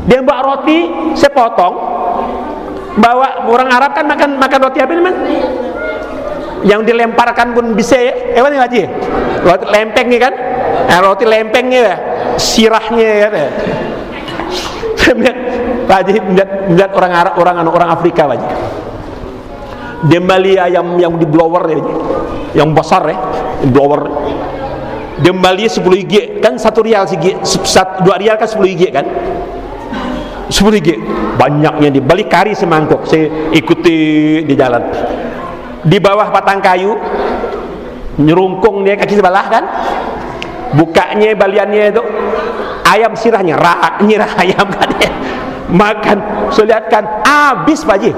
S1: Dia bawa roti sepotong. Bawa, orang Arab kan makan roti apa namanya? Yang dilemparkan pun bisa ya. Apa nih Haji? Roti lempeng nih kan? Roti lempengnya ya, sirahnya ya. Saya melihat orang Arab, orang Afrika Haji. Dia beli ayam yang di blower ya, yang besar ya, blower. Dia beli 10 IG kan 1 rial sih, 2 rial kan 10 IG kan. 10 IG banyaknya, dibeli kari semangkuk. Saya ikuti di jalan, di bawah batang kayu nyerungkung dia kaki sebelah kan, bukanya baliannya itu ayam sirahnya, nyirah ayam kan ya. Makan, saya lihat kan habis Pak Haji,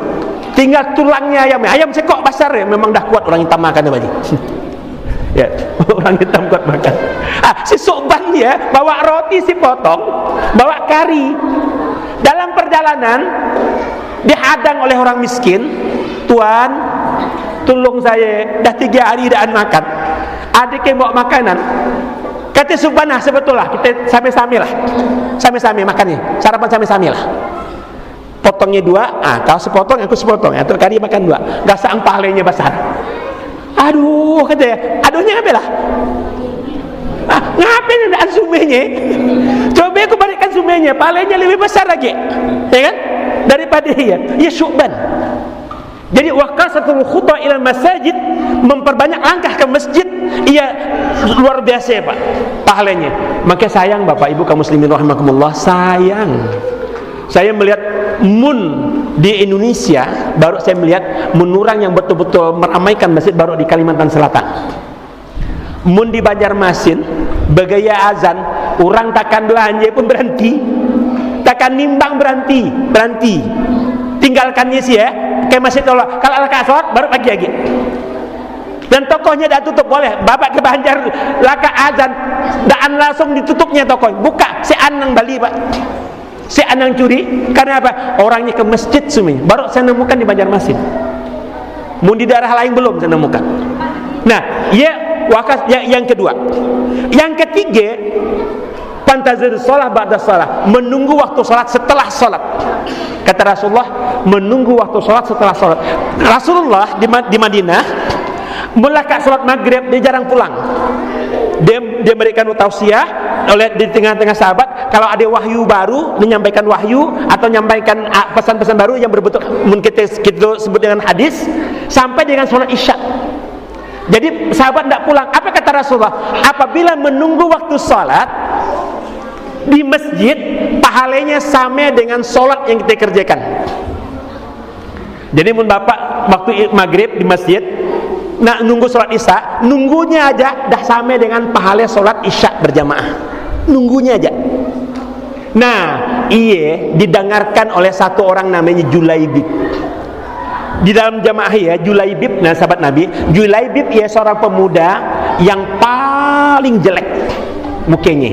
S1: tinggal tulangnya ayam sekok besar ya. Memang dah kuat orang hitam makan ya Pak Haji. Ya, orang hitam kuat makan. Si Su'ban ya bawa roti si potong, bawa kari. Dalam perjalanan dihadang oleh orang miskin. Tuan, tolong saya, dah 3 hari tidak makan. Adik yang bawa makanan. Kata Subhanah, sebetulnya kita sami-sami lah, sami-sami makannya, sarapan sami-sami lah. Potongnya 2, kau sepotong, aku sepotong. Atau kari makan 2, gak saang pahalanya besar. Aduh, katanya, aduhnya apa lah? Ngapain ada sumenya? Coba aku balikkan sumenya, pahalanya lebih besar lagi, ya kan? Daripada dia. Ya Syu'ban. Jadi waqasatul khuta ila masajid, memperbanyak langkah ke masjid, ia luar biasa ya Pak pahalanya. Maka sayang Bapak Ibu kaum muslimin rahimakumullah, sayang saya melihat di Indonesia, baru saya melihat orang yang betul-betul meramaikan masjid baru di Kalimantan Selatan. Di Banjarmasin bergaya azan, orang takkan belanja pun berhenti, takkan nimbang berhenti, tinggalkannya sih ya, kayak masjid Allah. Kalau laka sholat baru pagi lagi, dan tokohnya dah tutup. Boleh bapak ke Banjar laka azan dan langsung ditutupnya toko, buka si anang Bali Pak, si anang curi. Karena apa? Orangnya ke masjid semua. Baru saya nemukan di Banjarmasin. Di daerah lain belum saya nemukan. Nah, yang kedua. Yang ketiga, pantazir sholat ba'da sholat, menunggu waktu sholat setelah sholat. Kata Rasulullah, menunggu waktu sholat setelah sholat. Rasulullah di Madinah, mulai sholat maghrib dia jarang pulang. Dia berikan tausiah di tengah-tengah sahabat, kalau ada wahyu baru, menyampaikan wahyu atau menyampaikan pesan-pesan baru yang berbentuk kita sebut dengan hadis, sampai dengan sholat isya. Jadi sahabat tidak pulang. Apa kata Rasulullah? Apabila menunggu waktu sholat di masjid, pahalanya sama dengan sholat yang kita kerjakan. Jadi bapak waktu maghrib di masjid, nak nunggu sholat isya, nunggunya aja dah sama dengan pahala sholat isya berjamaah. Nunggunya aja. Nah, didengarkan oleh satu orang namanya Julaibib. Di dalam jamaah ya, Julaibib, nah sahabat Nabi, Julaibib ya seorang pemuda yang paling jelek mukanya,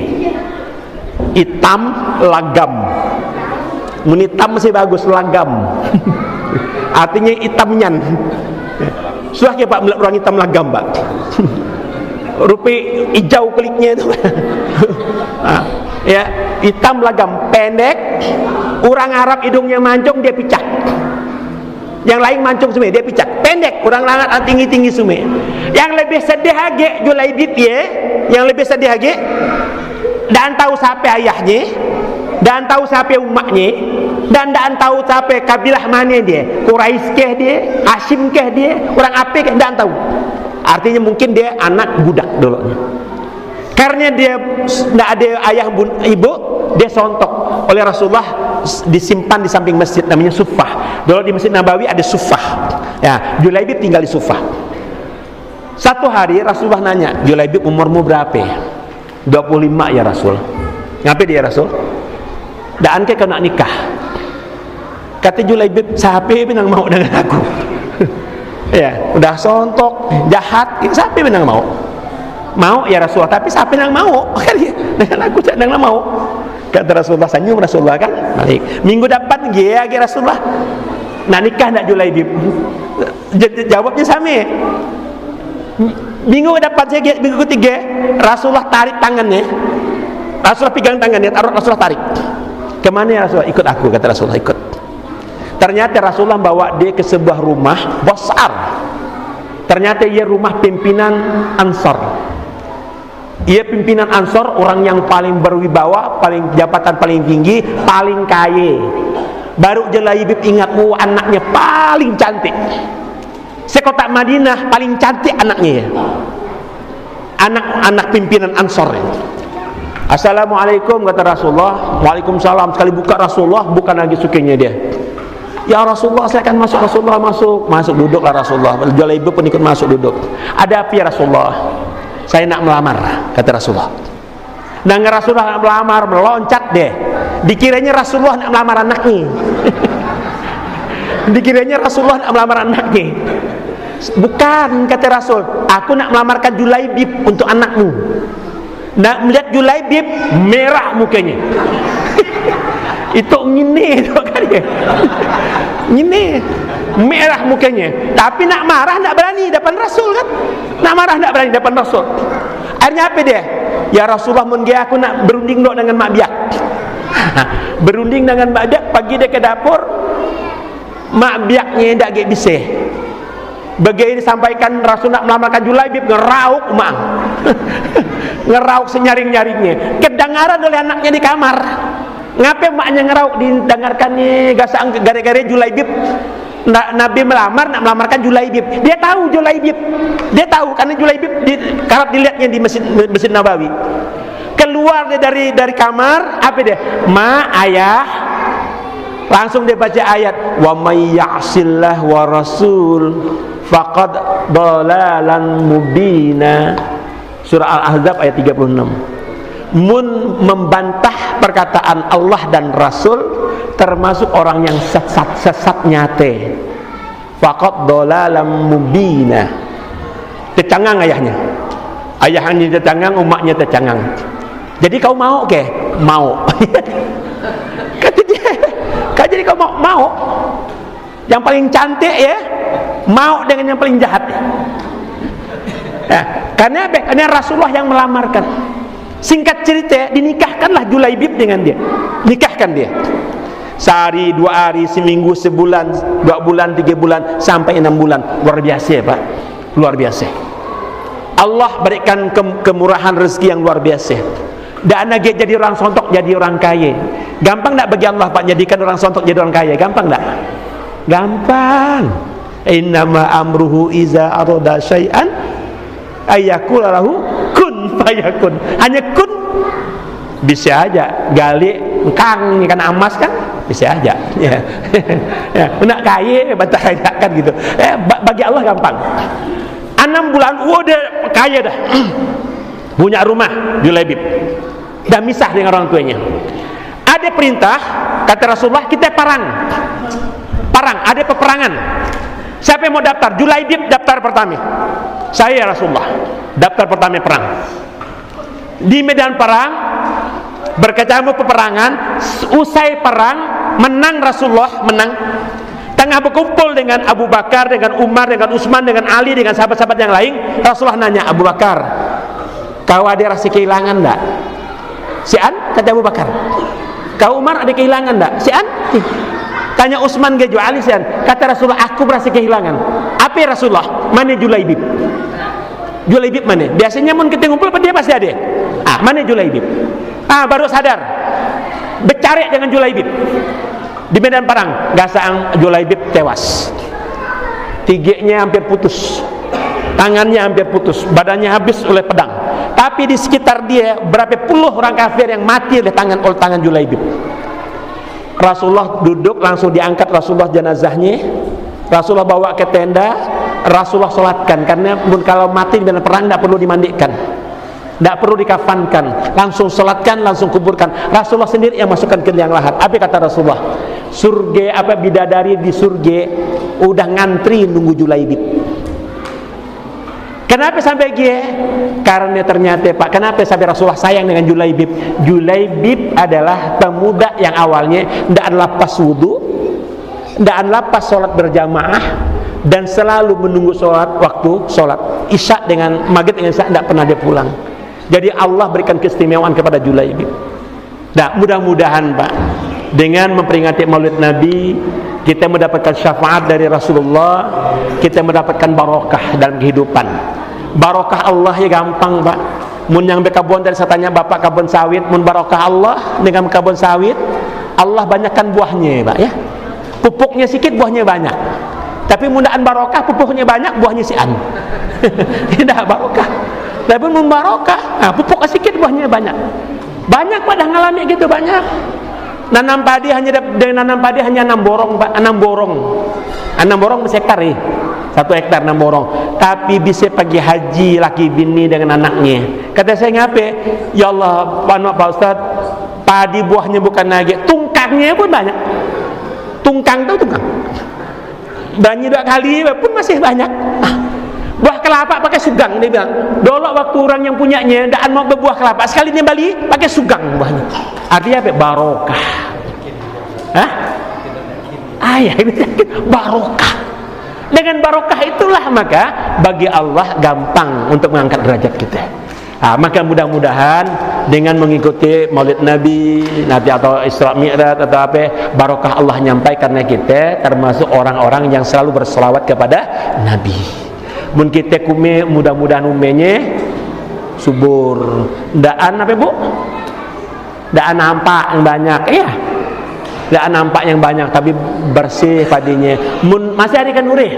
S1: hitam lagam. Hitam masih bagus, lagam artinya hitamnyan. Sudah ke Pak melihat orang hitam lagam Pak. Rupi hijau kulitnya itu. Ya, hitam lagam, pendek. Orang Arab hidungnya mancung, dia picak. Yang lain mancung semua, dia picak. Pendek, orang langat tinggi-tinggi semua. Yang lebih sedih lagi Julaibib ya, yang lebih sedih lagi, dan tahu siapa ayahnya, dan tahu siapa umaknya. dan ndak tahu siapa kabilah mana dia, Quraisy kah dia, Hashim kah dia, orang apa kah, ndak tahu. Artinya mungkin dia anak budak dulu. Karena dia ndak ada ayah ibu, dia sontok oleh Rasulullah, disimpan di samping masjid namanya Suffah. Dulu di Masjid Nabawi ada Suffah. Ya, Julaibib tinggal di Suffah. Satu hari Rasulullah nanya, Julaibib umurmu berapa? 25 ya Rasul. Ngapain dia Rasul? Daan ke kau nak nikah? Kata Julaibib, siapa yang mau dengan aku? Ya, udah sontok, jahat, siapa yang mau? Mau ya Rasulullah, tapi siapa yang mau? Dengan aku jangan mau. Kata Rasulullah, senyum Rasulullah kan balik. Minggu depan dia Rasulullah nak nikah nak Julaibib. Jawabnya sama. Minggu depan saya, minggu ketiga Rasulullah tarik tangannya, Rasulullah pegang tangannya, Rasulullah tarik. Kemana ya Rasulullah? Ikut aku, kata Rasulullah, ikut. Ternyata Rasulullah bawa dia ke sebuah rumah besar. Ternyata ia rumah pimpinan Ansor. Ia pimpinan Ansor, orang yang paling berwibawa, paling jabatan paling tinggi, paling kaya. Baru Julaibib ingat, anaknya paling cantik. Sekota Madinah paling cantik anaknya. Anak-anak pimpinan Ansor. Assalamualaikum, kata Rasulullah. Waalaikumsalam. Sekali buka Rasulullah, bukan lagi sukanya dia. Ya Rasulullah, saya akan masuk. Rasulullah masuk duduklah Rasulullah. Julaibib pun ikut masuk duduk. Ada apa ya Rasulullah? Saya nak melamar, kata Rasulullah. Dan Rasulullah nak melamar, meloncat deh. Dikiranya Rasulullah nak melamar anaknya. Dikiranya Rasulullah nak melamar anaknya. Bukan, kata Rasul, aku nak melamarkan Julaibib untuk anakmu. Nak melihat Julaibib, merah mukanya. Itu ngine tu kan dia. Ngine, merah mukanya. Tapi nak marah nak berani depan Rasul kan? Nak marah nak berani depan Rasul. Akhirnya apa dia? Ya Rasulullah, mun dia aku nak berunding dok dengan Mak Biak. Berunding dengan Mak Biak, pergi dia ke dapur. Mak Biaknya ndak ge bisa. Begitu disampaikan Rasul nak melamarkan Julaibib, ngerauk mak. Ngerauk senyaring-nyaringnya. Kedengaran oleh anaknya di kamar. Ngapain maknya ngerauk? Didengarkannya gasaan gara-gara Julaibib. Nabi nak melamarkan Julaibib. Dia tahu Julaibib. Dia tahu karena Julaibib kerap dilihatnya di Masjid Nabawi. Keluar dia dari kamar, apa dia? Ma, ayah. Langsung dia baca ayat, wa may ya'sillah wa rasul faqad dalalan mubina. Surah Al-Ahzab ayat 36. Mun membantah perkataan Allah dan Rasul, termasuk orang yang sesat nyate. Faqad dalalan mubina. Tercangang ayahnya. Ayahnya tercangang, umatnya tercangang. Jadi kau mau ke? Mau. Kata dia, jadi kau mau. Yang paling cantik ya, mau dengan yang paling jahat. Ya, karena Rasulullah yang melamarkan. Singkat cerita, dinikahkanlah Julaibib dengan dia. Nikahkan dia. Sehari, 2 hari, seminggu, sebulan, 2 bulan, 3 bulan, sampai 6 bulan. Luar biasa Pak. Luar biasa. Allah berikan kemurahan rezeki yang luar biasa. Dan lagi jadi orang sontok, jadi orang kaya. Gampang tak bagi Allah Pak jadikan orang sontok jadi orang kaya? Gampang tak? Gampang. Innama amruhu iza arada syai'an ayyakula lahu kun fayakun. Hanya kun, bisa aja. Gali kang kan emas kan, bisa aja. Ya. Ya, nak kaya bantah kaya kan gitu. Bagi Allah gampang. 6 bulan udah kaya dah. Punya rumah Julaibib. Dan misah dengan orang tuanya. Ada perintah, kata Rasulullah, kita perang, ada peperangan. Siapa yang mau daftar? Julaibib daftar pertama. Saya Rasulullah daftar pertama perang. Di medan perang berkecamuk peperangan. Usai perang menang Rasulullah, menang. Tengah berkumpul dengan Abu Bakar, dengan Umar, dengan Utsman, dengan Ali, dengan sahabat-sahabat yang lain. Rasulullah nanya, Abu Bakar, kau ada rasa kehilangan tak? Si An, kata Abu Bakar. Kau Umar ada kehilangan tak? Si An. Tanya Utsman ke Ali, si An. Kata Rasulullah, aku berasa kehilangan. Apa ya Rasulullah? Mana Julaibib? Julaibib mana? Biasanya mun kita ngumpul dia pasti ada. Mana Julaibib? Baru sadar. Bercari dengan Julaibib. Di medan perang, Gasang Julaibib tewas. Tiganya hampir putus, tangannya hampir putus, badannya habis oleh pedang. Tapi di sekitar dia berapa puluh orang kafir yang mati oleh tangan Julaibib. Rasulullah duduk, langsung diangkat Rasulullah jenazahnya. Rasulullah bawa ke tenda, Rasulullah sholatkan. Karena kalau mati di medan perang tidak perlu dimandikan, tidak perlu dikafankan, langsung sholatkan, langsung kuburkan. Rasulullah sendiri yang masukkan ke liang lahat. Apa kata Rasulullah? Surga bidadari di surga udah ngantri nunggu Julaibib. Kenapa sampai dia? Karena ternyata Pak, kenapa sampai Rasulullah sayang dengan Julaibib? Julaibib adalah pemuda yang awalnya tidak lepas wudu, tidak lepas sholat berjamaah, dan selalu menunggu sholat waktu sholat isya dengan maghrib dengan isya, tidak pernah dia pulang. Jadi Allah berikan keistimewaan kepada Julaibib. Nah, mudah-mudahan Pak, dengan memperingati Maulid Nabi, kita mendapatkan syafaat dari Rasulullah, kita mendapatkan barokah dalam kehidupan. Barokah Allah ya gampang Pak. Mun yang bekabon dari saya tanya Bapak kabon sawit, mun barokah Allah dengan kabon sawit, Allah banyakkan buahnya Pak ya. Pupuknya sedikit, buahnya banyak. Tapi mundaan barokah, pupuknya banyak, buahnya sian. Tidak barokah. Tapi mun barokah, nah, pupuknya sedikit, buahnya banyak. Banyak Pak dah ngalami gitu, banyak. Nanam padi hanya 6 borong Pak, 6 borong. 6 borong hektar ya. 1 hektar 6 borong. Tapi bisa pergi haji laki bini dengan anaknya. Kata saya ngapain? Ya Allah, Pak Ustaz, padi buahnya bukan lagi, tungkangnya pun banyak. Tungkang tahu tungkang? Banyak 2 kali pun masih banyak. Buah kelapa pakai sugang, dia bilang. Dulu waktu orang yang punyanya tidak mau berbuah kelapa, sekali dia balik pakai sugang buahnya. Artinya apa? Barokah. Hah? Ayah ini barokah. Dengan barokah itulah maka bagi Allah gampang untuk mengangkat derajat kita. Nah, maka mudah-mudahan dengan mengikuti Maulid Nabi nanti atau Isra Mi'raj atau apa, barokah Allah nyampai karena kita termasuk orang-orang yang selalu berselawat kepada Nabi. Mun kita kume mudah-mudahan umenya subur. Ndaan apa Bu? Ndaan nampak yang banyak, iya. Ndaan nampak yang banyak tapi bersih padinya. Mun masih ada kan nurih?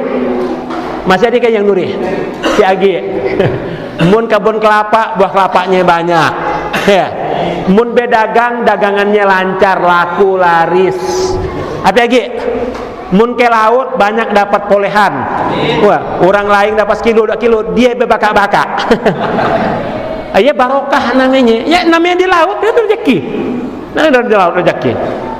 S1: Masih ada kan yang nurih? Si Agi. Mun kebun kelapa, buah kelapanya banyak. Ya. Mun bedagang, dagangannya lancar, laku, laris. Apa lagi? Mun ke laut banyak dapat polehan. Wah, orang lain dapat sekilo 2 kilo, dia bebaka-baka. Ya barokah namanya. Ya namanya di laut itu rezeki. Nah, di laut rezeki.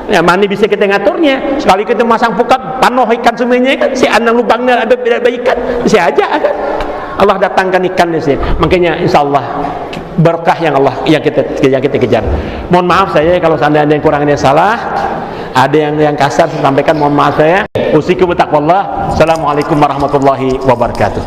S1: Ya mana bisa kita ngaturnya? Sekali kita masang pukat, panoh ikan semuanya kan, si anang lubangnya ada ikan, bisa aja kan. Allah datangkan ikan di sini. Makanya insyaallah berkah yang kita kejar. Mohon maaf saya kalau seandainya ada yang kurang, ada yang salah, ada yang kasar saya sampaikan, mohon maaf saya. Usikum bitaqwallah. Assalamualaikum warahmatullahi wabarakatuh.